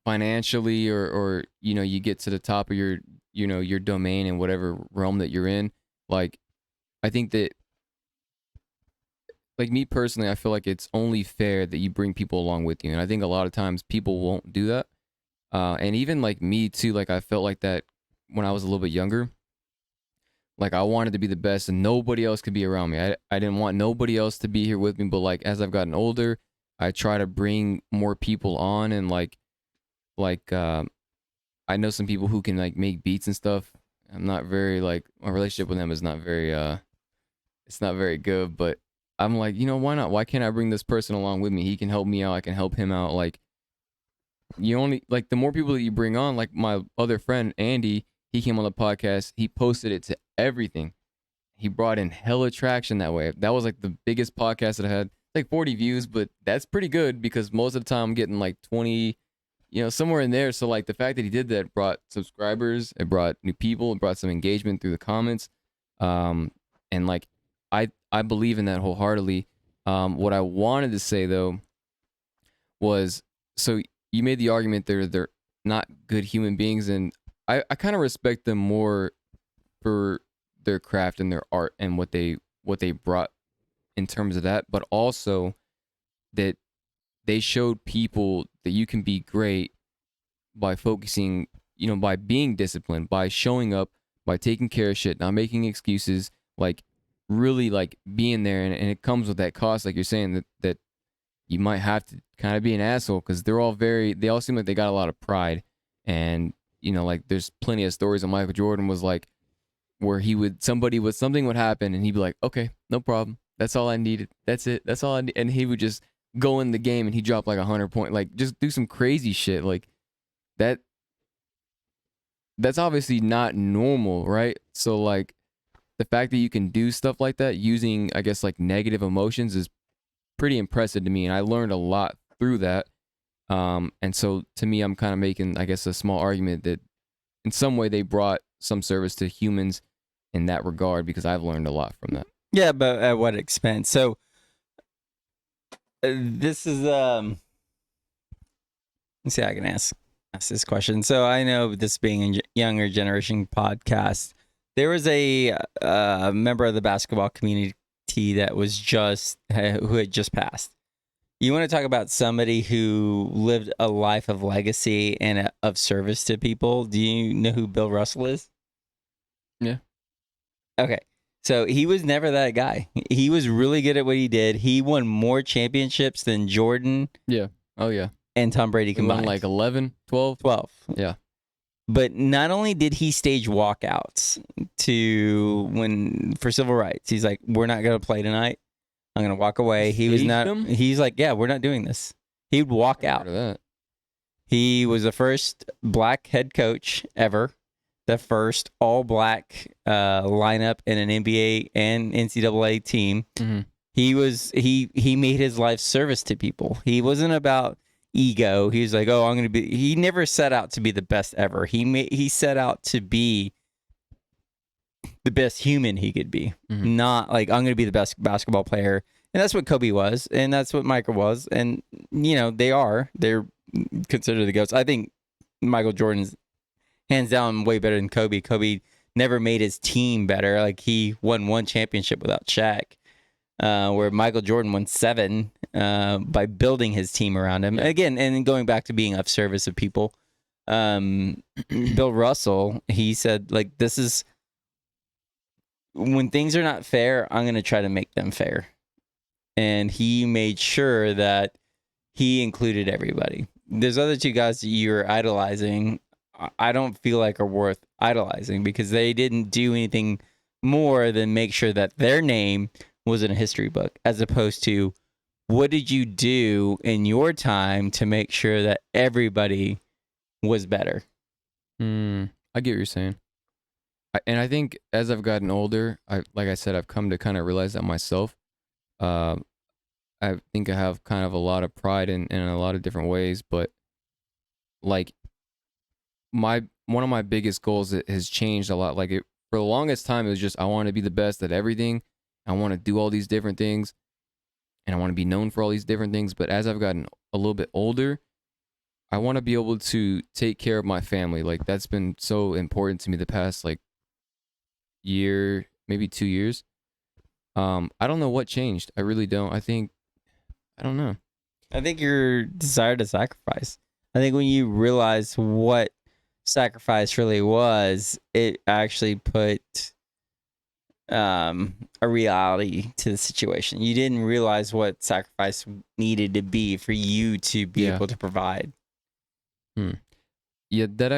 financially or you get to the top of your your domain in whatever realm that you're in. Like, I think that, like, me personally, I feel like it's only fair that you bring people along with you. And I think a lot of times people won't do that. And even like me too, like, I felt like that when I was a little bit younger. Like, I wanted to be the best and nobody else could be around me. I didn't want nobody else to be here with me. But like, as I've gotten older, I try to bring more people on, and like I know some people who can like make beats and stuff. I'm not very, like, my relationship with them is not very it's not very good, but I'm like, why not? Why can't I bring this person along with me? He can help me out, I can help him out. Like, you only, like, the more people that you bring on, like my other friend Andy, he came on the podcast, he posted it to everything. He brought in hella traction that way. That was like the biggest podcast that I had, like 40 views, but that's pretty good because most of the time I'm getting like 20, somewhere in there. So like, the fact that he did that brought subscribers, it brought new people, it brought some engagement through the comments. And like, I believe in that wholeheartedly. What I wanted to say though was, so you made the argument they're not good human beings, and I kind of respect them more for their craft and their art and what they brought in terms of that, but also that they showed people that you can be great by focusing, by being disciplined, by showing up, by taking care of shit, not making excuses, like really like being there. And it comes with that cost, like you're saying, that you might have to kind of be an asshole because they all seem like they got a lot of pride. And, like, there's plenty of stories of Michael Jordan was like, where something would happen and he'd be like, okay, no problem. That's all I needed. That's it. That's all I need. And he would just go in the game and he dropped like 100 point, like just do some crazy shit like that. That's obviously not normal, right? So like the fact that you can do stuff like that using, I guess, like negative emotions is pretty impressive to me, and I learned a lot through that. And so to me, I'm kind of making, I guess, a small argument that in some way they brought some service to humans in that regard because I've learned a lot from that. Yeah, but at what expense? So this is let's see how I can ask this question. So I know this being a younger generation podcast, there was a member of the basketball community that was just who had just passed. You want to talk about somebody who lived a life of legacy and of service to people? Do you know who Bill Russell is? Yeah. Okay. So he was never that guy. He was really good at what he did. He won more championships than Jordan Yeah. Oh, yeah. and Tom Brady He won combined. like 11, 12. 12. Yeah. But not only did he stage walkouts for civil rights, he's like, we're not going to play tonight. I'm going to walk away. He's like, yeah, we're not doing this. He'd walk out. Heard of that. He was the first black head coach ever, the first all black lineup in an NBA and NCAA team. Mm-hmm. He made his life service to people. He wasn't about ego. He was like, oh, I'm going to be, he never set out to be the best ever. He set out to be the best human he could be, not like I'm going to be the best basketball player. And that's what Kobe was, and that's what Michael was, and they're considered the GOATs. I think Michael Jordan's hands down way better than Kobe. Kobe never made his team better. Like he won one championship without Shaq, where Michael Jordan won 7 by building his team around him. Again, and going back to being of service of people. Bill Russell, he said, like, this is when things are not fair, I'm going to try to make them fair. And he made sure that he included everybody. There's other 2 guys that you're idolizing, I don't feel like are worth idolizing because they didn't do anything more than make sure that their name was in a history book, as opposed to what did you do in your time to make sure that everybody was better? I get what you're saying. And I think as I've gotten older, like I said, I've come to kind of realize that myself. I think I have kind of a lot of pride in a lot of different ways, but like one of my biggest goals that has changed a lot. Like for the longest time, it was just I want to be the best at everything. I want to do all these different things, and I want to be known for all these different things. But as I've gotten a little bit older, I want to be able to take care of my family. Like that's been so important to me the past like year, maybe 2 years. I don't know what changed. I really don't. I don't know. I think your desire to sacrifice. I think when you realize what sacrifice really was, it actually put a reality to the situation. You didn't realize what sacrifice needed to be for you to be able to provide. Yeah, that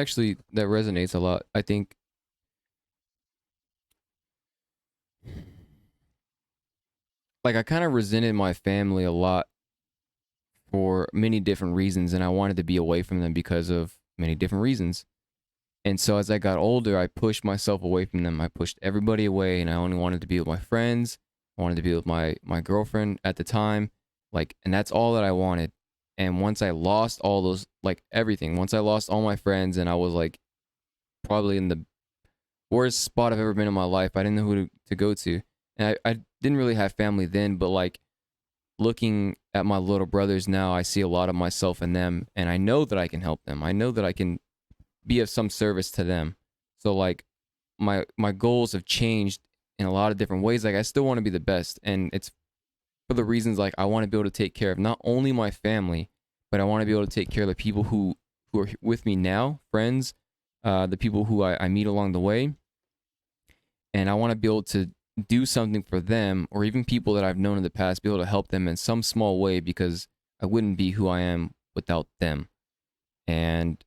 resonates a lot. I think like I kind of resented my family a lot for many different reasons, and I wanted to be away from them because of many different reasons. And so as I got older, I pushed myself away from them. I pushed everybody away, and I only wanted to be with my friends. I wanted to be with my girlfriend at the time, like, and that's all that I wanted. And once I lost all those, like everything, once I lost all my friends, and I was like probably in the worst spot I've ever been in my life. I didn't know who to go to. And I didn't really have family then, but like looking at my little brothers now, I see a lot of myself in them, and I know that I can help them. I know that I can be of some service to them. So like my goals have changed in a lot of different ways. Like I still want to be the best, and it's for the reasons like I want to be able to take care of not only my family, but I want to be able to take care of the people who are with me now, friends, the people who I meet along the way. And I want to be able to do something for them, or even people that I've known in the past, be able to help them in some small way, because I wouldn't be who I am without them. And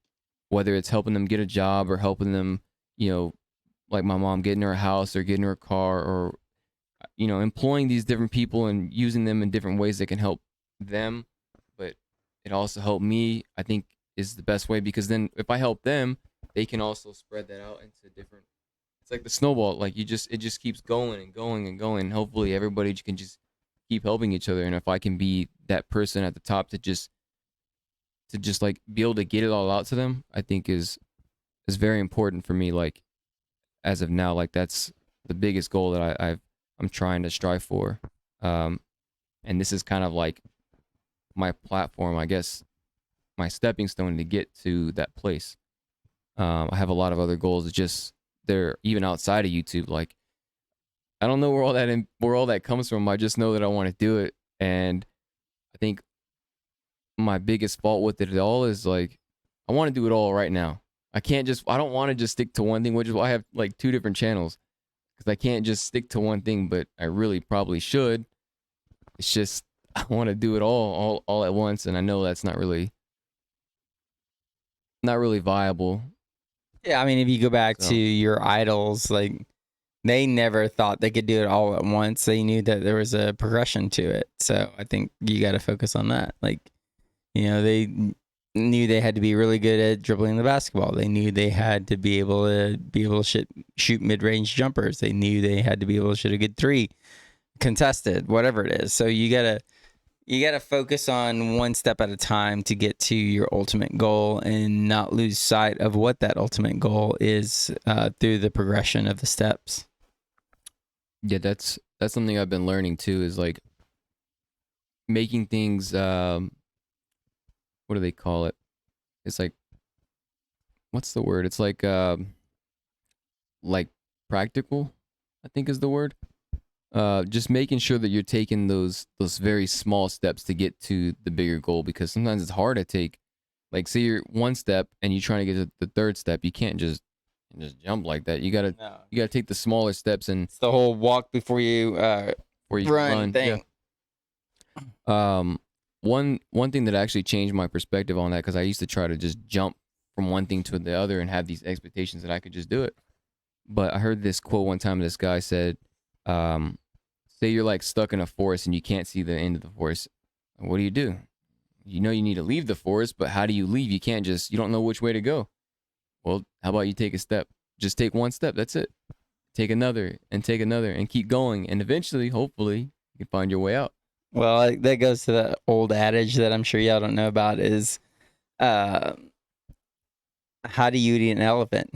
whether it's helping them get a job or helping them, like my mom getting her a house or getting her a car, or, employing these different people and using them in different ways that can help them, but it also helped me. I think is the best way because then if I help them, they can also spread that out into different. It's like the snowball. Like it just keeps going and going and going. Hopefully, everybody can just keep helping each other. And if I can be that person at the top to just like be able to get it all out to them, I think is very important for me. Like as of now, like that's the biggest goal that I'm trying to strive for. Um, and this is kind of like my platform, I guess, my stepping stone to get to that place. I have a lot of other goals. Just they're even outside of YouTube. Like I don't know where all that comes from. I just know that I want to do it, and I think my biggest fault with it all is like I want to do it all right now. I don't want to just stick to one thing, which is why I have like two different channels because I can't just stick to one thing, but I really probably should. It's just I want to do it all at once, and I know that's not really viable. Yeah, I mean, if you go back to So your idols, like they never thought they could do it all at once. They knew that there was a progression to it. So I think you got to focus on that. Like, they knew they had to be really good at dribbling the basketball. They knew they had to be able to shoot mid-range jumpers. They knew they had to be able to shoot a good three, contested, whatever it is. So you gotta focus on one step at a time to get to your ultimate goal and not lose sight of what that ultimate goal is through the progression of the steps. yeah, that's something I've been learning too. Is like making things. What do they call it? It's like what's the word? It's like practical. I think is the word. Just making sure that you're taking those very small steps to get to the bigger goal because sometimes it's hard to take. Like, say you're one step and you're trying to get to the third step, you can't just jump like that. No. You gotta take the smaller steps and It's the whole walk before you where you run thing. Yeah. One thing that actually changed my perspective on that because I used to try to just jump from one thing to the other and have these expectations that I could just do it. But I heard this quote one time. This guy said, "Say you're like stuck in a forest and you can't see the end of the forest. What do? You know you need to leave the forest, but how do you leave? You don't know which way to go. Well, how about you take a step? Just take one step. That's it. Take another and keep going. And eventually, hopefully, you can find your way out." Well, that goes to the old adage that I'm sure y'all don't know about is, uh, how do you eat an elephant?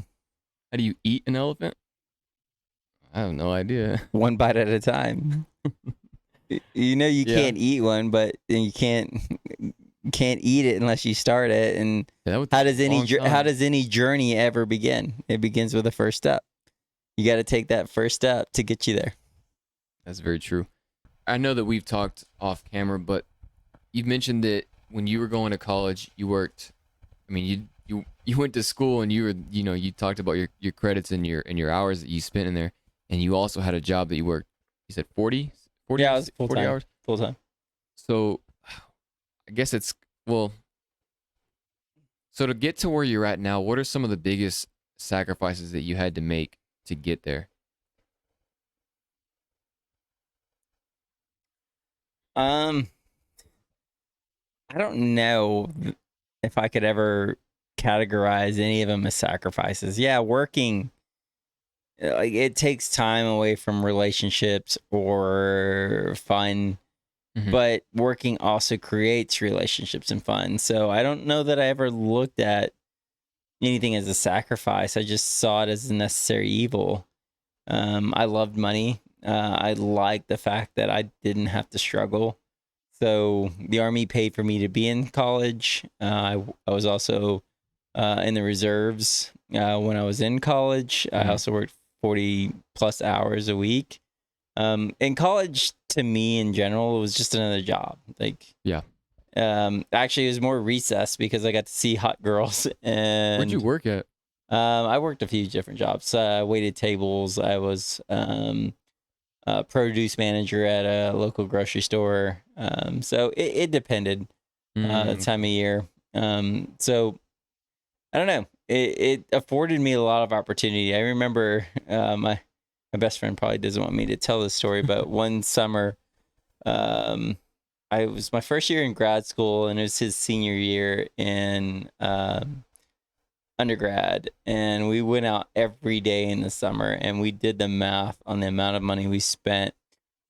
How do you eat an elephant? I have no idea. One bite at a time. You Yeah. can't eat one, but you can't eat it unless you start it. And Yeah, that would how take does a any long how time. does any journey ever begin? It begins with the first step. You got to take that first step to get you there. That's very true. I know that we've talked off camera, but you've mentioned that when you were going to college, you worked. I mean, you went to school and you talked about your credits and your hours that you spent in there, and you also had a job that you worked. You said 40, Yeah, I was full 40 time. hours. Full time. So, I guess it's well. So to get to where you're at now, what are some of the biggest sacrifices that you had to make to get there? Um, I don't know if I could ever categorize any of them as sacrifices. Yeah, working, like it takes time away from relationships or fun, Hmm. but working also creates relationships and fun. So I don't know that I ever looked at anything as a sacrifice. I just saw it as a necessary evil. I loved money. I liked the fact that I didn't have to struggle. So the Army paid for me to be in college. I was also in the reserves when I was in college. I Hmm. also worked 40 plus hours a week. In college, to me in general, it was just another job. Like, Yeah. actually, it was more recess because I got to see hot girls. Where'd you And work at? I worked a few different jobs. Waited tables. I was produce manager at a local grocery store. So it depended the time of Okay. year. So I don't know. It afforded me a lot of opportunity. I remember my best friend probably doesn't want me to tell this story, but one summer, um, I was my first year in grad school, and it was his senior year in undergrad, and we went out every day in the summer, and we did the math on the amount of money we spent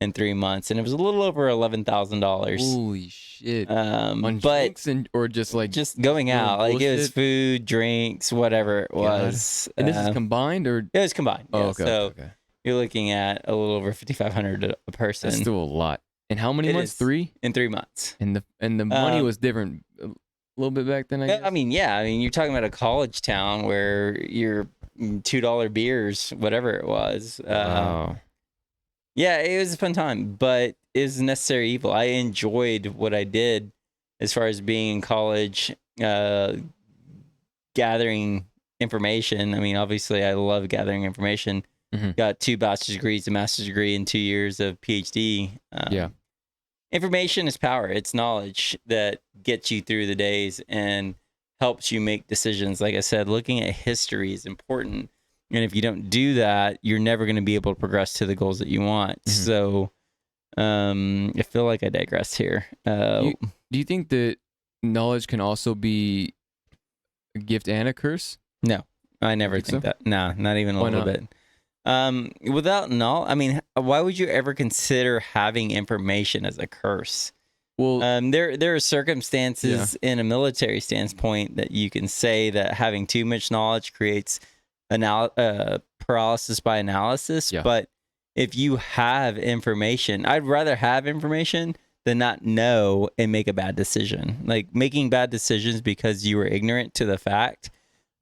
in 3 months, and it was a little over $11,000. Holy shit! On But drinks or just like just going doing out, like it was bullshit? food, drinks, whatever it God. was. And this is combined, or It was combined. oh, Yeah. okay, So okay. you're looking at a little over 5,500 a person. That's still a lot. And how many It months? is. 3? In 3 months. And the money was different a little bit back then, I guess. I mean, yeah. I mean, you're talking about a college town where your $2 beers, whatever it was. Wow. Yeah, it was a fun time, but it was a necessary evil. I enjoyed what I did as far as being in college, gathering information. I mean, obviously, I love gathering information. Mhm. Got 2 bachelor's degrees, a master's degree, and 2 years of PhD. Yeah. Information is power. It's knowledge that gets you through the days and helps you make decisions. Like I said, looking at history is important. And if you don't do that, you're never going to be able to progress to the goals that you want. Mhm. So I feel like I digress here. Do you think that knowledge can also be a gift and a curse? No, I never Think think so? that. Nah, not even a Why little not? bit. Without knowledge, I mean, why would you ever consider having information as a curse? Well, There are circumstances in a military standpoint that you can say that having too much knowledge creates paralysis by analysis. Yeah. But if you have information, I'd rather have information than not know and make a bad decision. Like making bad decisions because you were ignorant to the fact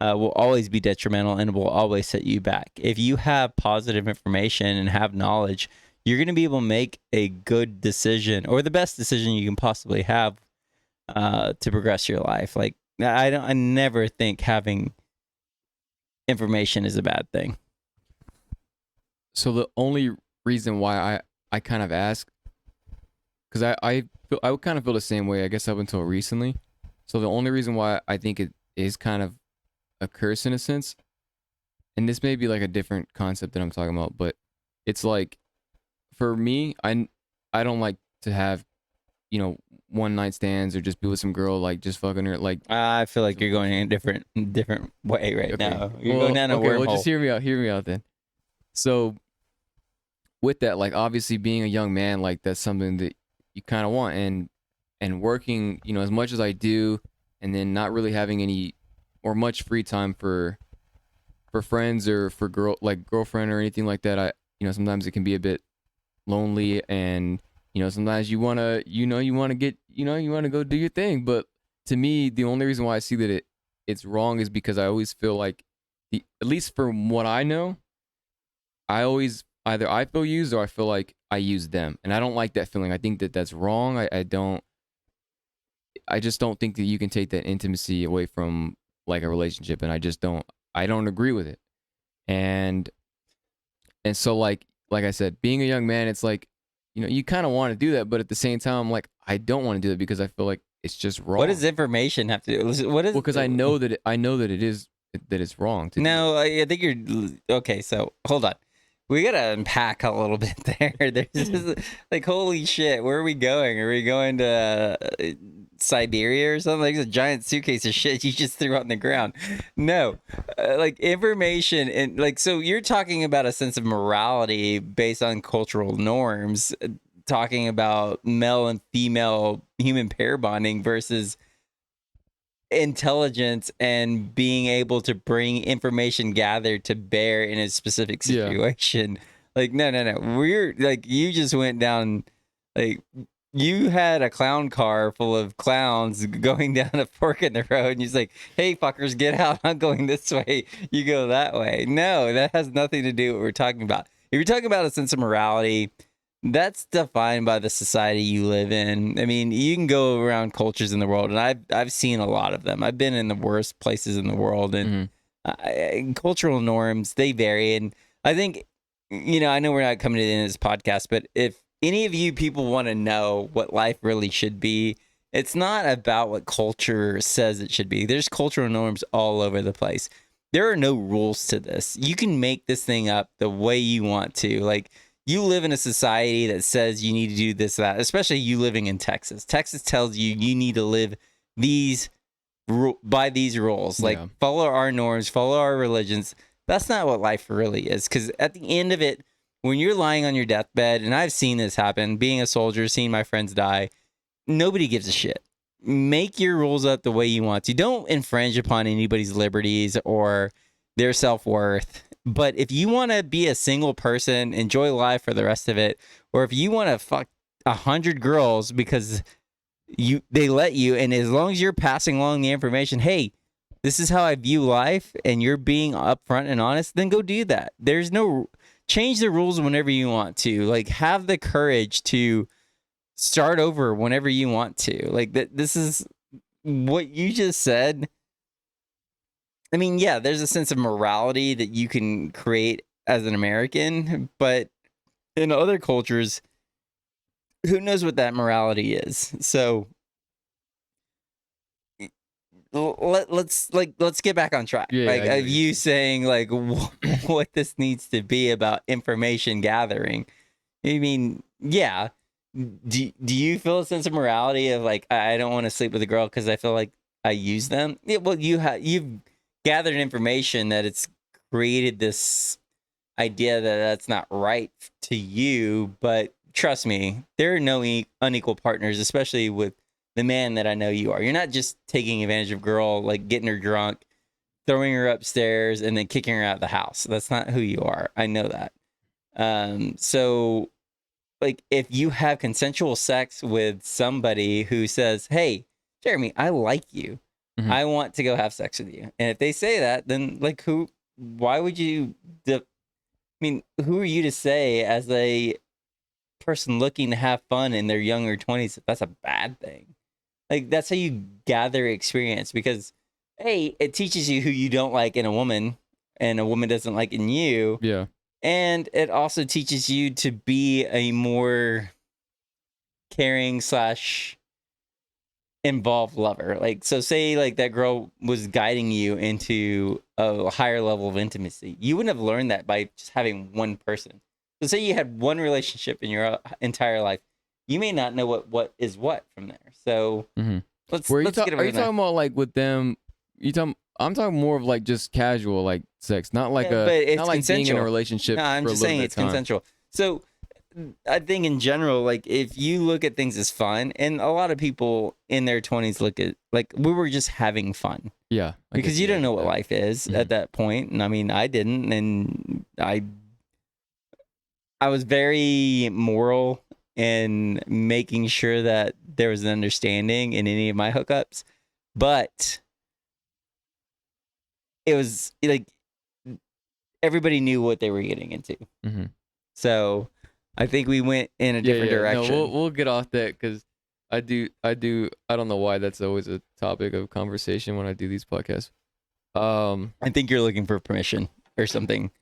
will always be detrimental and will always set you back. If you have positive information and have knowledge, you're going to be able to make a good decision or the best decision you can possibly have to progress your life. Like I never think having information is a bad thing. so the only reason why I kind of ask, because I would kind of feel the same way, I guess, up until recently. So the only reason why I think it is kind of a curse in a sense, and this may be like a different concept that I'm talking about, but it's like, for me, I don't like to have, one night stands or just be with some girl, like just fucking her, like. I feel like you're going in a different way right Okay. now. You're going down a wormhole. Well, just hear me out then. So with that, like, obviously being a young man, like, that's something that you kind of want, and working, as much as I do, and then not really having any or much free time for friends or for girlfriend or anything like that. Sometimes it can be a bit lonely, and sometimes you want to go do your thing. But to me, the only reason why I see that it's wrong is because I always feel like, at least from what I know, I always either I feel used or I feel like I use them, and I don't like that feeling. I think that that's wrong. I just don't think that you can take that intimacy away from like a relationship, and I don't agree with it. And so like I said, being a young man, it's like, you kind of want to do that, but at the same time, like, I don't want to do it because I feel like it's just wrong. What does information have to do? What is? Well, because I know that it's wrong to do. No, I think you're okay. So hold on, we gotta unpack a little bit there. There's just, like, holy shit, where are we going? Are we going to Siberia or something? Like a giant suitcase of shit you just threw on the ground. No, like information and like, so you're talking about a sense of morality based on cultural norms, talking about male and female human pair bonding versus intelligence and being able to bring information gathered to bear in a specific situation. Like, no. We're like, you just went down, like, you had a clown car full of clowns going down a fork in the road, and he's like, hey, fuckers, get out. I'm going this way. You go that way. No, that has nothing to do with what we're talking about. If you're talking about a sense of morality, that's defined by the society you live in. I mean, you can go around cultures in the world, and I've seen a lot of them. I've been in the worst places in the world, and cultural norms, they vary. And I think, I know we're not coming to the end of this podcast, but if any of you people want to know what life really should be, it's not about what culture says it should be. There's cultural norms all over the place. There are no rules to this. You can make this thing up the way you want to. Like, you live in a society that says you need to do this, that, especially you living in Texas. Texas tells you need to live by these rules, like follow our norms, follow our religions. That's not what life really is. Because at the end of it, when you're lying on your deathbed, and I've seen this happen, being a soldier, seeing my friends die, nobody gives a shit. Make your rules up the way you want to. Don't infringe upon anybody's liberties or their self-worth. But if you want to be a single person, enjoy life for the rest of it, or if you want to fuck 100 girls because they let you, and as long as you're passing along the information, hey, this is how I view life, and you're being upfront and honest, then go do that. There's no change the rules whenever you want to. Like, have the courage to start over whenever you want to. Like, this is what you just said. I mean, yeah, there's a sense of morality that you can create as an American, but in other cultures, who knows what that morality is? So let's get back on track. You saying like what this needs to be about information gathering. I mean, yeah. Do you feel a sense of morality of like, I don't want to sleep with a girl because I feel like I use them? Yeah, well, you've gathered information that it's created this idea that that's not right to you, but trust me, there are no unequal partners, especially with the man that I know you are. You're not just taking advantage of a girl, like getting her drunk, throwing her upstairs, and then kicking her out of the house. That's not who you are. I know that. So like if you have consensual sex with somebody who says, hey, Jeremy, I like you. Mm-hmm. I want to go have sex with you. And if they say that, then like why would you, I mean, who are you to say as a person looking to have fun in their younger 20s, that's a bad thing? Like, that's how you gather experience, because hey, it teaches you who you don't like in a woman and a woman doesn't like in you. Yeah. And it also teaches you to be a more caring / involved lover. Like, so say like that girl was guiding you into a higher level of intimacy. You wouldn't have learned that by just having one person. So say you had one relationship in your entire life. You may not know what is what from there. So let's get are you talking about like with them? I'm talking more of like just casual like sex, not like but it's not like consensual. Being in a relationship. No, I'm just saying it's consensual. So I think in general, like if you look at things as fun, and a lot of people in their 20s look at like we were just having fun. Yeah, because you don't know what life is at that point. And I mean, I didn't, and I was very moral in making sure that there was an understanding in any of my hookups, but it was like everybody knew what they were getting into. Mm-hmm. So I think we went in a different direction. No, we'll get off that because I don't know why that's always a topic of conversation when I do these podcasts. I think you're looking for permission or something.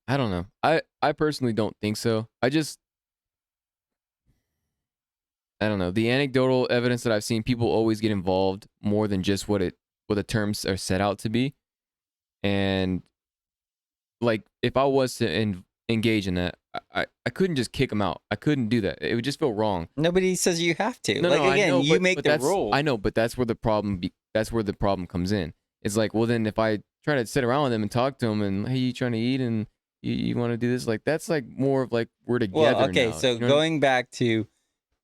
I don't know. I personally don't think so. I don't know. The anecdotal evidence that I've seen, people always get involved more than just what the terms are set out to be. And like if I was to engage in that, I couldn't just kick them out. I couldn't do that. It would just feel wrong. Nobody says you have to. No, again, I know, you make the rule. I know, but that's where the problem comes in. It's like, well, then if I try to sit around with them and talk to them and hey, you trying to eat and you want to do this, like that's like more of like we're together. Well, okay, now, so going back to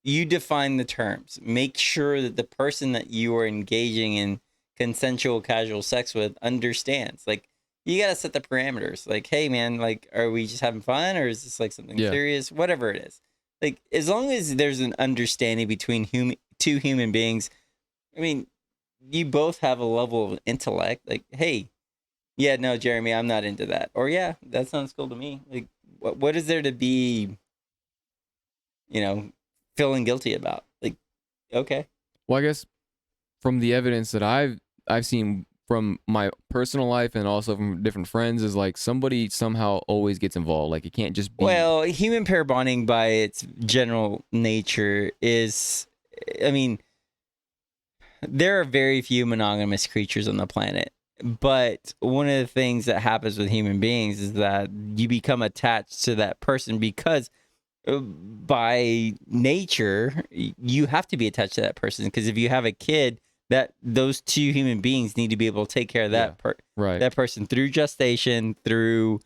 you define the terms. Make sure that the person that you are engaging in consensual casual sex with understands. Like you gotta set the parameters. Like, hey man, like are we just having fun or is this like something serious? Whatever it is. Like as long as there's an understanding between two human beings, I mean, you both have a level of intellect. Like, hey, yeah, no, Jeremy, I'm not into that. Or yeah, that sounds cool to me. Like what is there to be, feeling guilty about? Like, okay. Well, I guess from the evidence that I've seen from my personal life and also from different friends is like somebody somehow always gets involved. Like it can't just be. Well, human pair bonding by its general nature is, I mean, there are very few monogamous creatures on the planet. But one of the things that happens with human beings is that you become attached to that person because by nature you have to be attached to that person, because if you have a kid, that those two human beings need to be able to take care of Yeah. Right. that person through gestation, through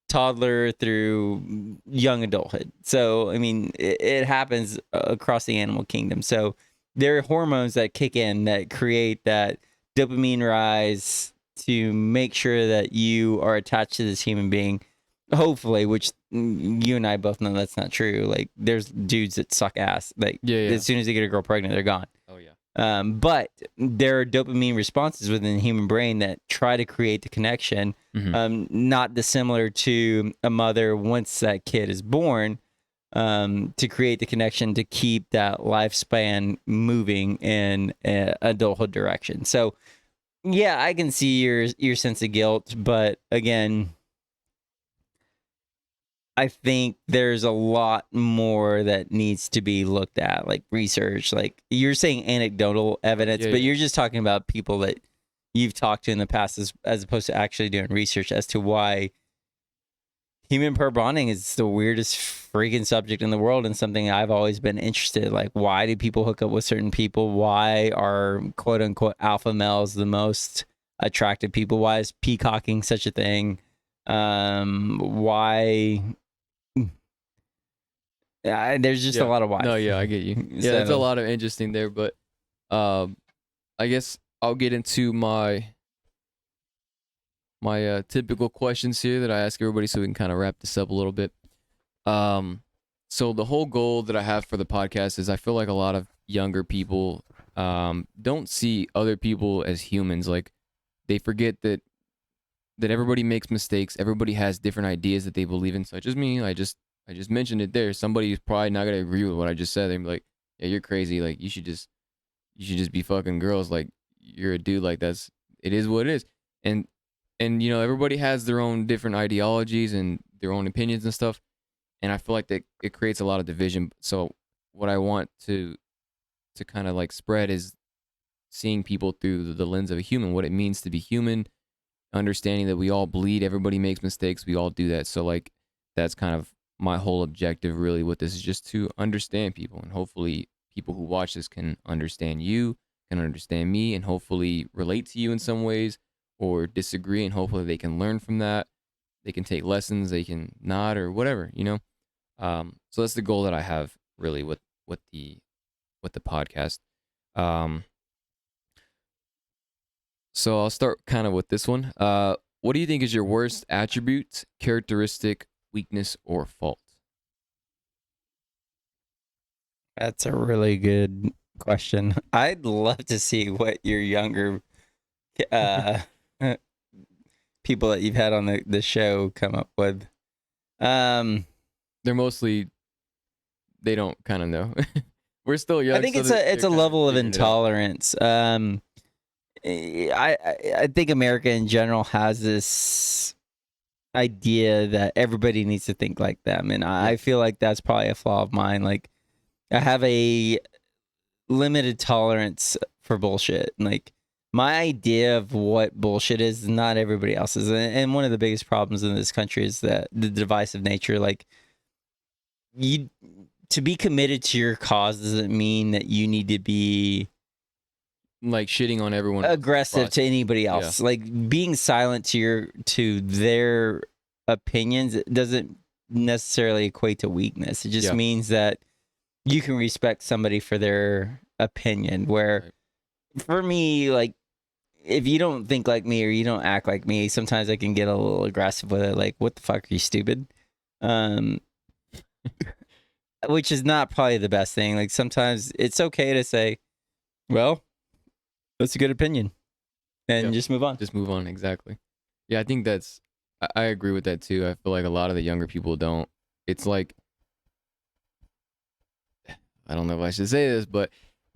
toddler, through young adulthood. So I mean it happens across the animal kingdom. So there are hormones that kick in that create that dopamine rise to make sure that you are attached to this human being, hopefully, which you and I both know that's not true. Like there's dudes that suck ass. Like Yeah. as soon as they get a girl pregnant, they're gone. Oh yeah. But there are dopamine responses within the human brain that try to create the connection, not dissimilar to a mother once that kid is born, to create the connection to keep that lifespan moving in adulthood direction. So, yeah, I can see your sense of guilt, but again, I think there's a lot more that needs to be looked at, like research. Like you're saying anecdotal evidence, but you're just talking about people that you've talked to in the past as opposed to actually doing research as to why human pair bonding is the weirdest freaking subject in the world and something I've always been interested in. Like, why do people hook up with certain people? Why are quote unquote alpha males the most attractive people? Why is peacocking such a thing? Why... there's just a lot of why. No, yeah, I get you. Yeah, So- there's a lot of interesting there, but I guess I'll get into my typical questions here that I ask everybody, so we can kind of wrap this up a little bit. So the whole goal that I have for the podcast is I feel like a lot of younger people don't see other people as humans. Like they forget that everybody makes mistakes. Everybody has different ideas that they believe in, such as me. I just mentioned it there. Somebody's probably not gonna agree with what I just said. They're like, "Yeah, you're crazy. Like you should just be fucking girls. Like you're a dude. Like it is what it is." And you know, everybody has their own different ideologies and their own opinions and stuff. And I feel like that it creates a lot of division. So what I want to kind of like spread is seeing people through the lens of a human, what it means to be human, understanding that we all bleed, everybody makes mistakes, we all do that. So like that's kind of my whole objective really with this, is just to understand people, and hopefully people who watch this can understand you, can understand me, and hopefully relate to you in some ways or disagree, and hopefully they can learn from that. They can take lessons, they can not, or whatever, you know. So that's the goal that I have really with the podcast. So I'll start kind of with this one. What do you think is your worst attribute, characteristic, weakness, or fault? That's a really good question. I'd love to see what your younger people that you've had on the show come up with. They're mostly, they don't kind of know. We're still young. I think so it's a they're level of figuring it out. intolerance. I think America in general has this idea that everybody needs to think like them, and I feel like that's probably a flaw of mine. Like I have a limited tolerance for bullshit. Like my idea of what bullshit is not everybody else's, and one of the biggest problems in this country is that the divisive nature. Like you, to be committed to your cause doesn't mean that you need to be Like shitting on everyone. aggressive to anybody else. Like being silent to their opinions doesn't necessarily equate to weakness. It just means that you can respect somebody for their opinion. Where for me, like if you don't think like me or you don't act like me, sometimes I can get a little aggressive with it. Like, what the fuck are you, stupid? Which is not probably the best thing. Like sometimes it's okay to say, well, that's a good opinion, and just move on. Just move on. Exactly. Yeah, I think I agree with that too. I feel like a lot of the younger people don't. It's like, I don't know if I should say this, but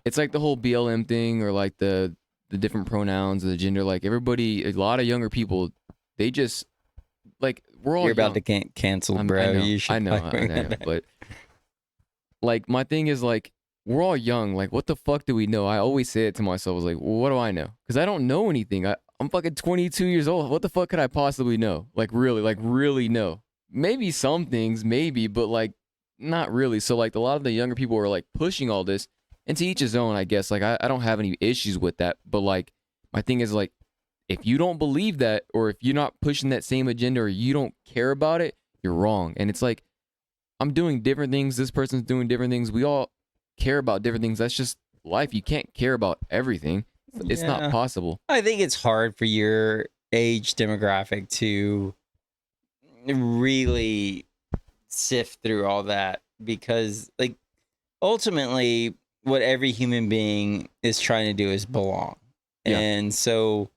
it's like the whole BLM thing, or like the different pronouns or the gender. Like everybody, a lot of younger people, they just like, we're all You're about young. to cancel, bro. I know, You should I know, but like my thing is like, we're all young. Like, what the fuck do we know? I always say it to myself. I was like, well, what do I know? Because I don't know anything. I'm fucking 22 years old. What the fuck could I possibly know? Like, really know? Maybe some things, maybe, but like, not really. So, like, a lot of the younger people are like pushing all this, and to each his own, I guess. Like, I don't have any issues with that. But like, my thing is like, if you don't believe that, or if you're not pushing that same agenda, or you don't care about it, you're wrong. And it's like, I'm doing different things. This person's doing different things. We all care about different things. That's just life. You can't care about everything. It's not Yeah. possible. I think it's hard for your age demographic to really sift through all that because, like, ultimately, what every human being is trying to do is belong. Yeah. And so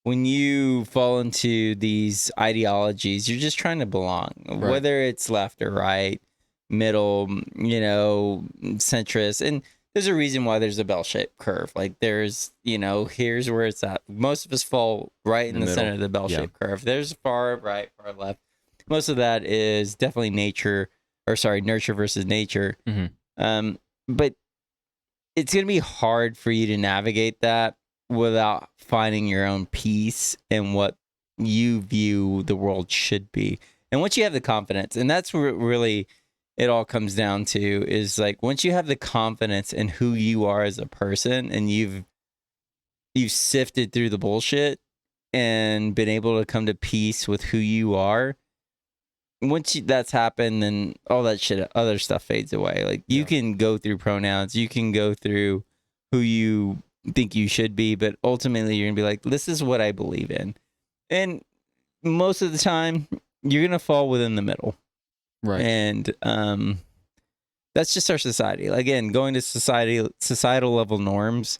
when you fall into these ideologies, you're just trying to belong, Right. whether it's left or right, middle, centrist. And there's a reason why there's a bell-shaped curve. Like there's, here's where it's at. Most of us fall right in the middle. center of the bell-shaped curve. There's far right, far left. Most of that is definitely nurture versus nature. Mm-hmm. But it's going to be hard for you to navigate that without finding your own peace and what you view the world should be. And once you have the confidence, and that's where really it all comes down to, is like once you have the confidence in who you are as a person and you've sifted through the bullshit and been able to come to peace with who you are, once that's happened, then all that shit, other stuff fades away. Like you can go through pronouns, you can go through who you think you should be, but ultimately you're gonna be like, this is what I believe in. And most of the time you're gonna fall within the middle. Right. And that's just our society. Again, going to societal level norms.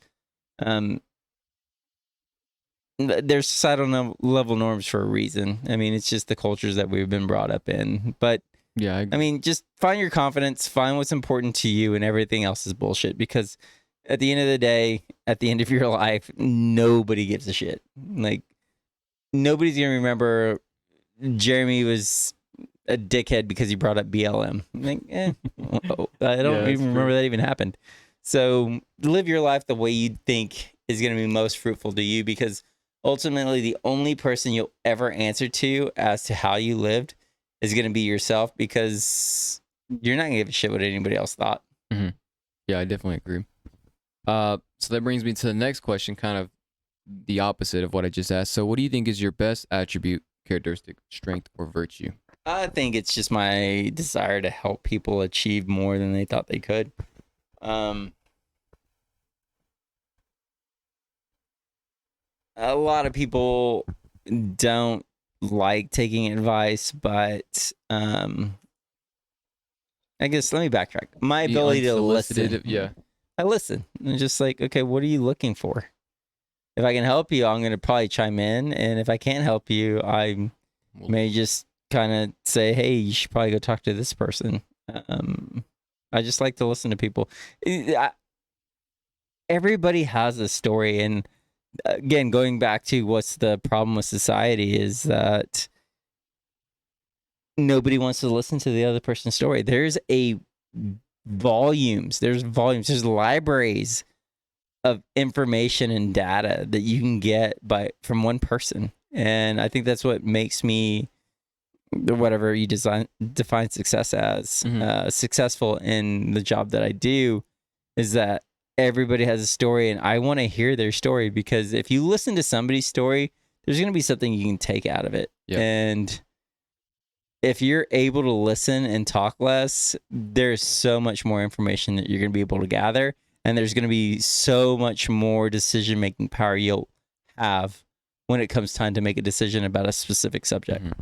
There's societal level norms for a reason. I mean, it's just the cultures that we've been brought up in. But yeah, I mean, just find your confidence, find what's important to you, and everything else is bullshit. Because at the end of the day, at the end of your life, nobody gives a shit. Like, nobody's going to remember Jeremy was a dickhead because he brought up BLM. Like, I don't even remember that even happened. So live your life the way you think is going to be most fruitful to you, because ultimately the only person you'll ever answer to as to how you lived is going to be yourself, because you're not going to give a shit what anybody else thought. Mm-hmm. Yeah, I definitely agree. So that brings me to the next question, kind of the opposite of what I just asked. So what do you think is your best attribute, characteristic, strength, or virtue? I think it's just my desire to help people achieve more than they thought they could. A lot of people don't like taking advice, but I guess let me backtrack. My ability to listen. Yeah. I listen. I'm just like, okay, what are you looking for? If I can help you, I'm going to probably chime in. And if I can't help you, I may just kind of say, hey, you should probably go talk to this person. I just like to listen to people. Everybody has a story. And again, going back to what's the problem with society is that nobody wants to listen to the other person's story. There's volumes, there's libraries of information and data that you can get from one person. And I think that's what makes me, whatever you define success as, successful in the job that I do, is that everybody has a story, and I want to hear their story, because if you listen to somebody's story, there's going to be something you can take out of it. Yep. And if you're able to listen and talk less, there's so much more information that you're going to be able to gather. And there's going to be so much more decision-making power you'll have when it comes time to make a decision about a specific subject. Mm-hmm.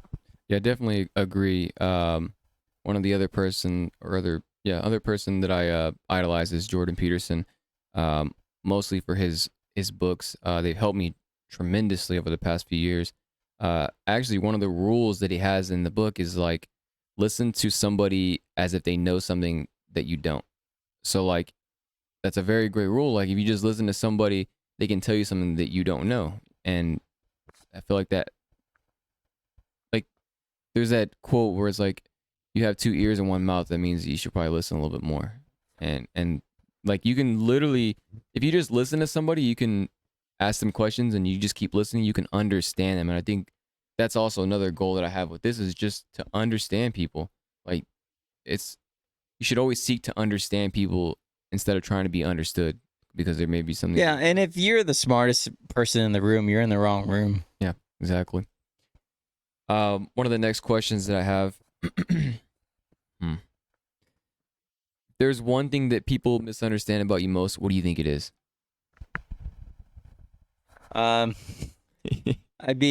Yeah, definitely agree. One of the other person that I idolize is Jordan Peterson. Mostly for his books. They've helped me tremendously over the past few years. Actually, one of the rules that he has in the book is like, listen to somebody as if they know something that you don't. So like, that's a very great rule. Like if you just listen to somebody, they can tell you something that you don't know. And I feel like that, like there's that quote where it's like, you have two ears and one mouth. That means you should probably listen a little bit more. And Like you can literally, if you just listen to somebody, you can ask them questions and you just keep listening, you can understand them. And I think that's also another goal that I have with this is just to understand people. Like it's, you should always seek to understand people instead of trying to be understood because there may be something. Yeah, and if you're the smartest person in the room, you're in the wrong room. Yeah, exactly. One of the next questions that I have. There's one thing that people misunderstand about you most. What do you think it is? It'd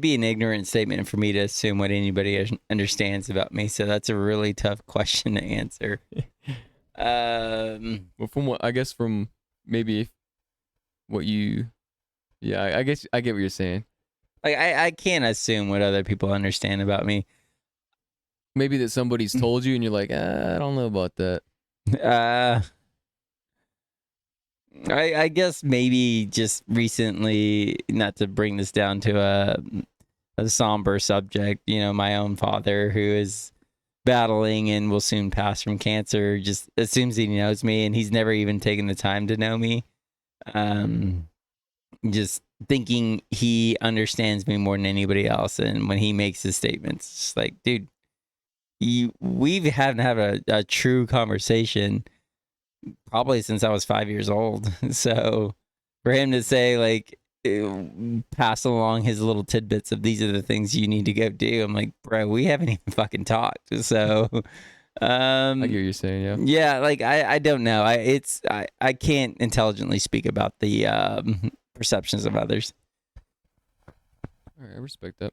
be an ignorant statement for me to assume what anybody understands about me. So that's a really tough question to answer. Well, from what I guess from maybe what you, yeah, I guess I get what you're saying. Like I can't assume what other people understand about me. Maybe that somebody's told you and you're like, I don't know about that. I guess maybe just recently, not to bring this down to a somber subject, you know, my own father who is battling and will soon pass from cancer just assumes he knows me and he's never even taken the time to know me. Just thinking he understands me more than anybody else. And when he makes his statements, it's just like, dude, we haven't had a true conversation probably since I was 5 years old. So for him to say like pass along his little tidbits of these are the things you need to go do, I'm like, bro, we haven't even fucking talked. So I get what you're saying, yeah. Yeah, like I don't know. I can't intelligently speak about the perceptions of others. All right, I respect that.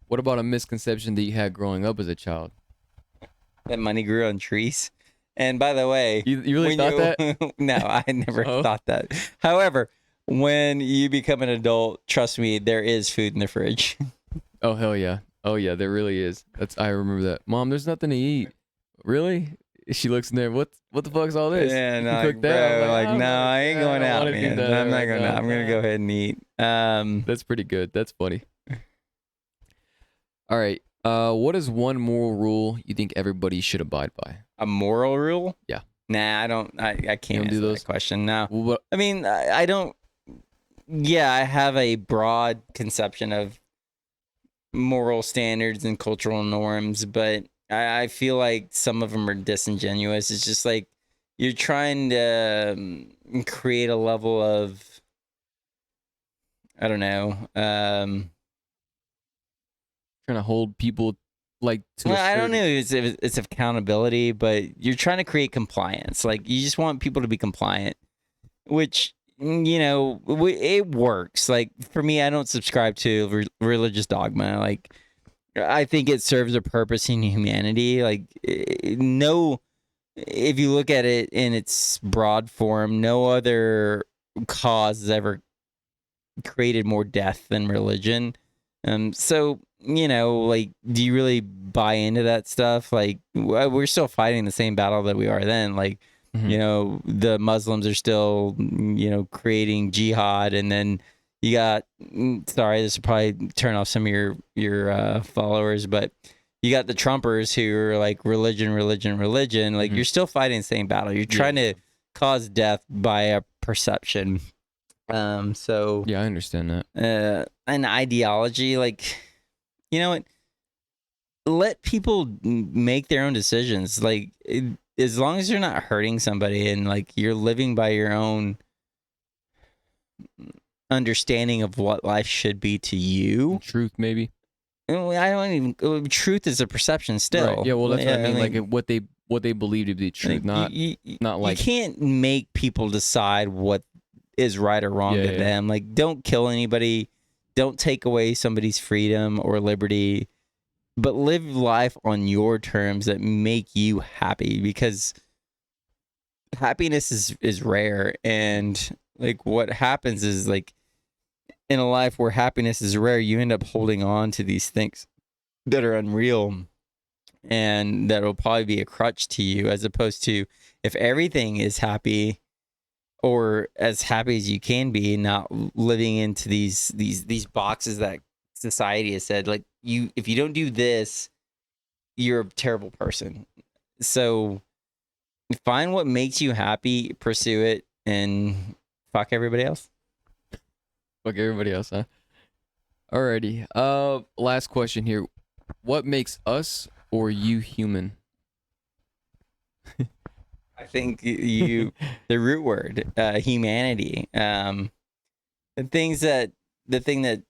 What about a misconception that you had growing up as a child? That money grew on trees. And by the way, You really thought that? No, I never thought that. However, when you become an adult, trust me, there is food in the fridge. Oh hell yeah. Oh yeah, there really is. I remember that. Mom, there's nothing to eat. Really? She looks in there. What the fuck's all this? Yeah, You no, can like, cook bro, that? like, no, I ain't going out, man. I'm not going out. I'm gonna go ahead and eat. That's pretty good. That's funny. All right. What is one moral rule you think everybody should abide by? A moral rule? Yeah. Nah, I don't. I can't do answer those? that question. No. Well, what, I mean, I don't. Yeah, I have a broad conception of moral standards and cultural norms, but I feel like some of them are disingenuous. It's just like you're trying to create a level of, I don't know. trying to hold people like to Well, I don't know if it's accountability, but you're trying to create compliance. Like you just want people to be compliant, which, you know, it works. Like for me, I don't subscribe to religious dogma. Like I think it serves a purpose in humanity. Like no, if you look at it in its broad form, no other cause has ever created more death than religion. So, you know, like, do you really buy into that stuff? Like, we're still fighting the same battle that we are then. Like, you know, the Muslims are still, you know, creating jihad, and then you got. Sorry, this will probably turn off some of your followers, but you got the Trumpers who are like religion. Like, you're still fighting the same battle. You're trying to cause death by a perception. So yeah, I understand that. An ideology, like, you know what? Let people make their own decisions. Like, as long as you're not hurting somebody and like you're living by your own understanding of what life should be to you. Truth, maybe. I don't even. Truth is a perception still. Right. Yeah. Well, that's what I mean. Like what they believe to be truth, not like you can't make people decide what is right or wrong to them. Like, don't kill anybody, don't take away somebody's freedom or liberty, but live life on your terms that make you happy, because happiness is rare. And like what happens is, like, in a life where happiness is rare, you end up holding on to these things that are unreal and that will probably be a crutch to you, as opposed to if everything is happy, or as happy as you can be, not living into these boxes that society has said, like, if you don't do this, you're a terrible person. So find what makes you happy, pursue it, and fuck everybody else. Fuck everybody else, huh? Alrighty. Last question here. What makes us or you human? I think the root word, humanity. The thing that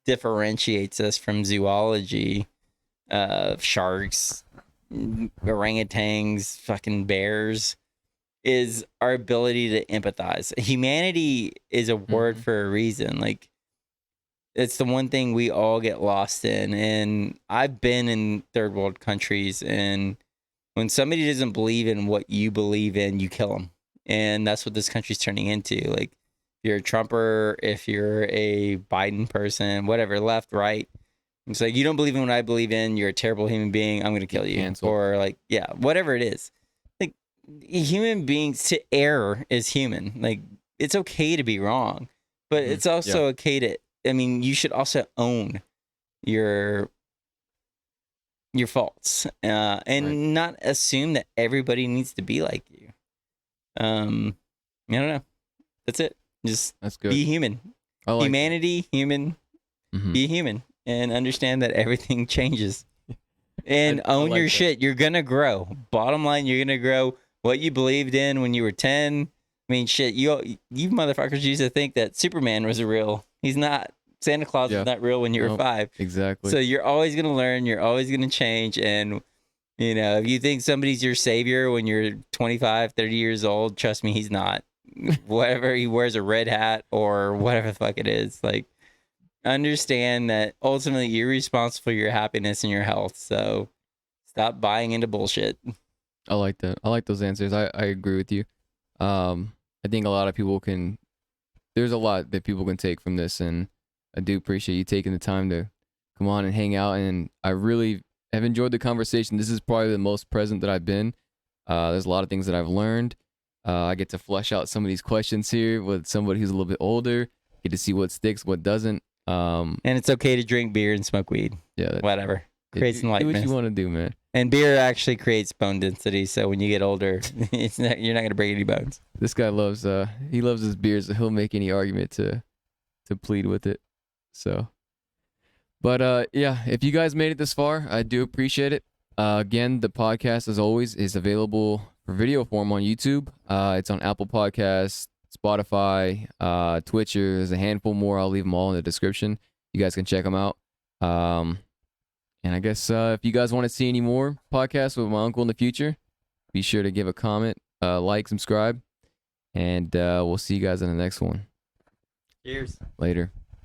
differentiates us from zoology, sharks, orangutans, fucking bears, is our ability to empathize. Humanity is a word for a reason. Like, it's the one thing we all get lost in. And I've been in third world countries, and when somebody doesn't believe in what you believe in, you kill them. And that's what this country's turning into. Like, if you're a Trumper, if you're a Biden person, whatever, left, right, it's like, you don't believe in what I believe in, you're a terrible human being, I'm going to kill you. Cancel. Or like, yeah, whatever it is. Like, human beings, to err is human. Like, it's okay to be wrong, but it's also okay to, I mean, you should also own your faults, and not assume that everybody needs to be like you. I don't know. That's it. Just That's good. be human. I like Humanity, that. human. Be human and understand that everything changes. And own your shit. You're gonna grow. Bottom line, you're gonna grow. What you believed in when you were 10. I mean, shit. You motherfuckers used to think that Superman was real. He's not. Santa Claus is not real when you were 5. Exactly. So you're always going to learn. You're always going to change. And, you know, if you think somebody's your savior when you're 25, 30 years old, trust me, he's not. Whatever, he wears a red hat or whatever the fuck it is. Like, understand that ultimately you're responsible for your happiness and your health. So stop buying into bullshit. I like that. I like those answers. I agree with you. I think a lot of people there's a lot that people can take from this, and I do appreciate you taking the time to come on and hang out. And I really have enjoyed the conversation. This is probably the most present that I've been. There's a lot of things that I've learned. I get to flesh out some of these questions here with somebody who's a little bit older. Get to see what sticks, what doesn't. And it's okay to drink beer and smoke weed. Yeah, whatever. Creates enlightenment. Do what you want to do, man. And beer actually creates bone density. So when you get older, you're not going to break any bones. This guy loves his beers. So he'll make any argument to plead with it. So, but yeah, if you guys made it this far, I do appreciate it. Again, the podcast, as always, is available for video form on YouTube. It's on Apple Podcasts, Spotify, Twitcher. There's a handful more. I'll leave them all in the description. You guys can check them out. And I guess if you guys want to see any more podcasts with my uncle in the future, be sure to give a comment, like, subscribe, and we'll see you guys in the next one. Cheers. Later.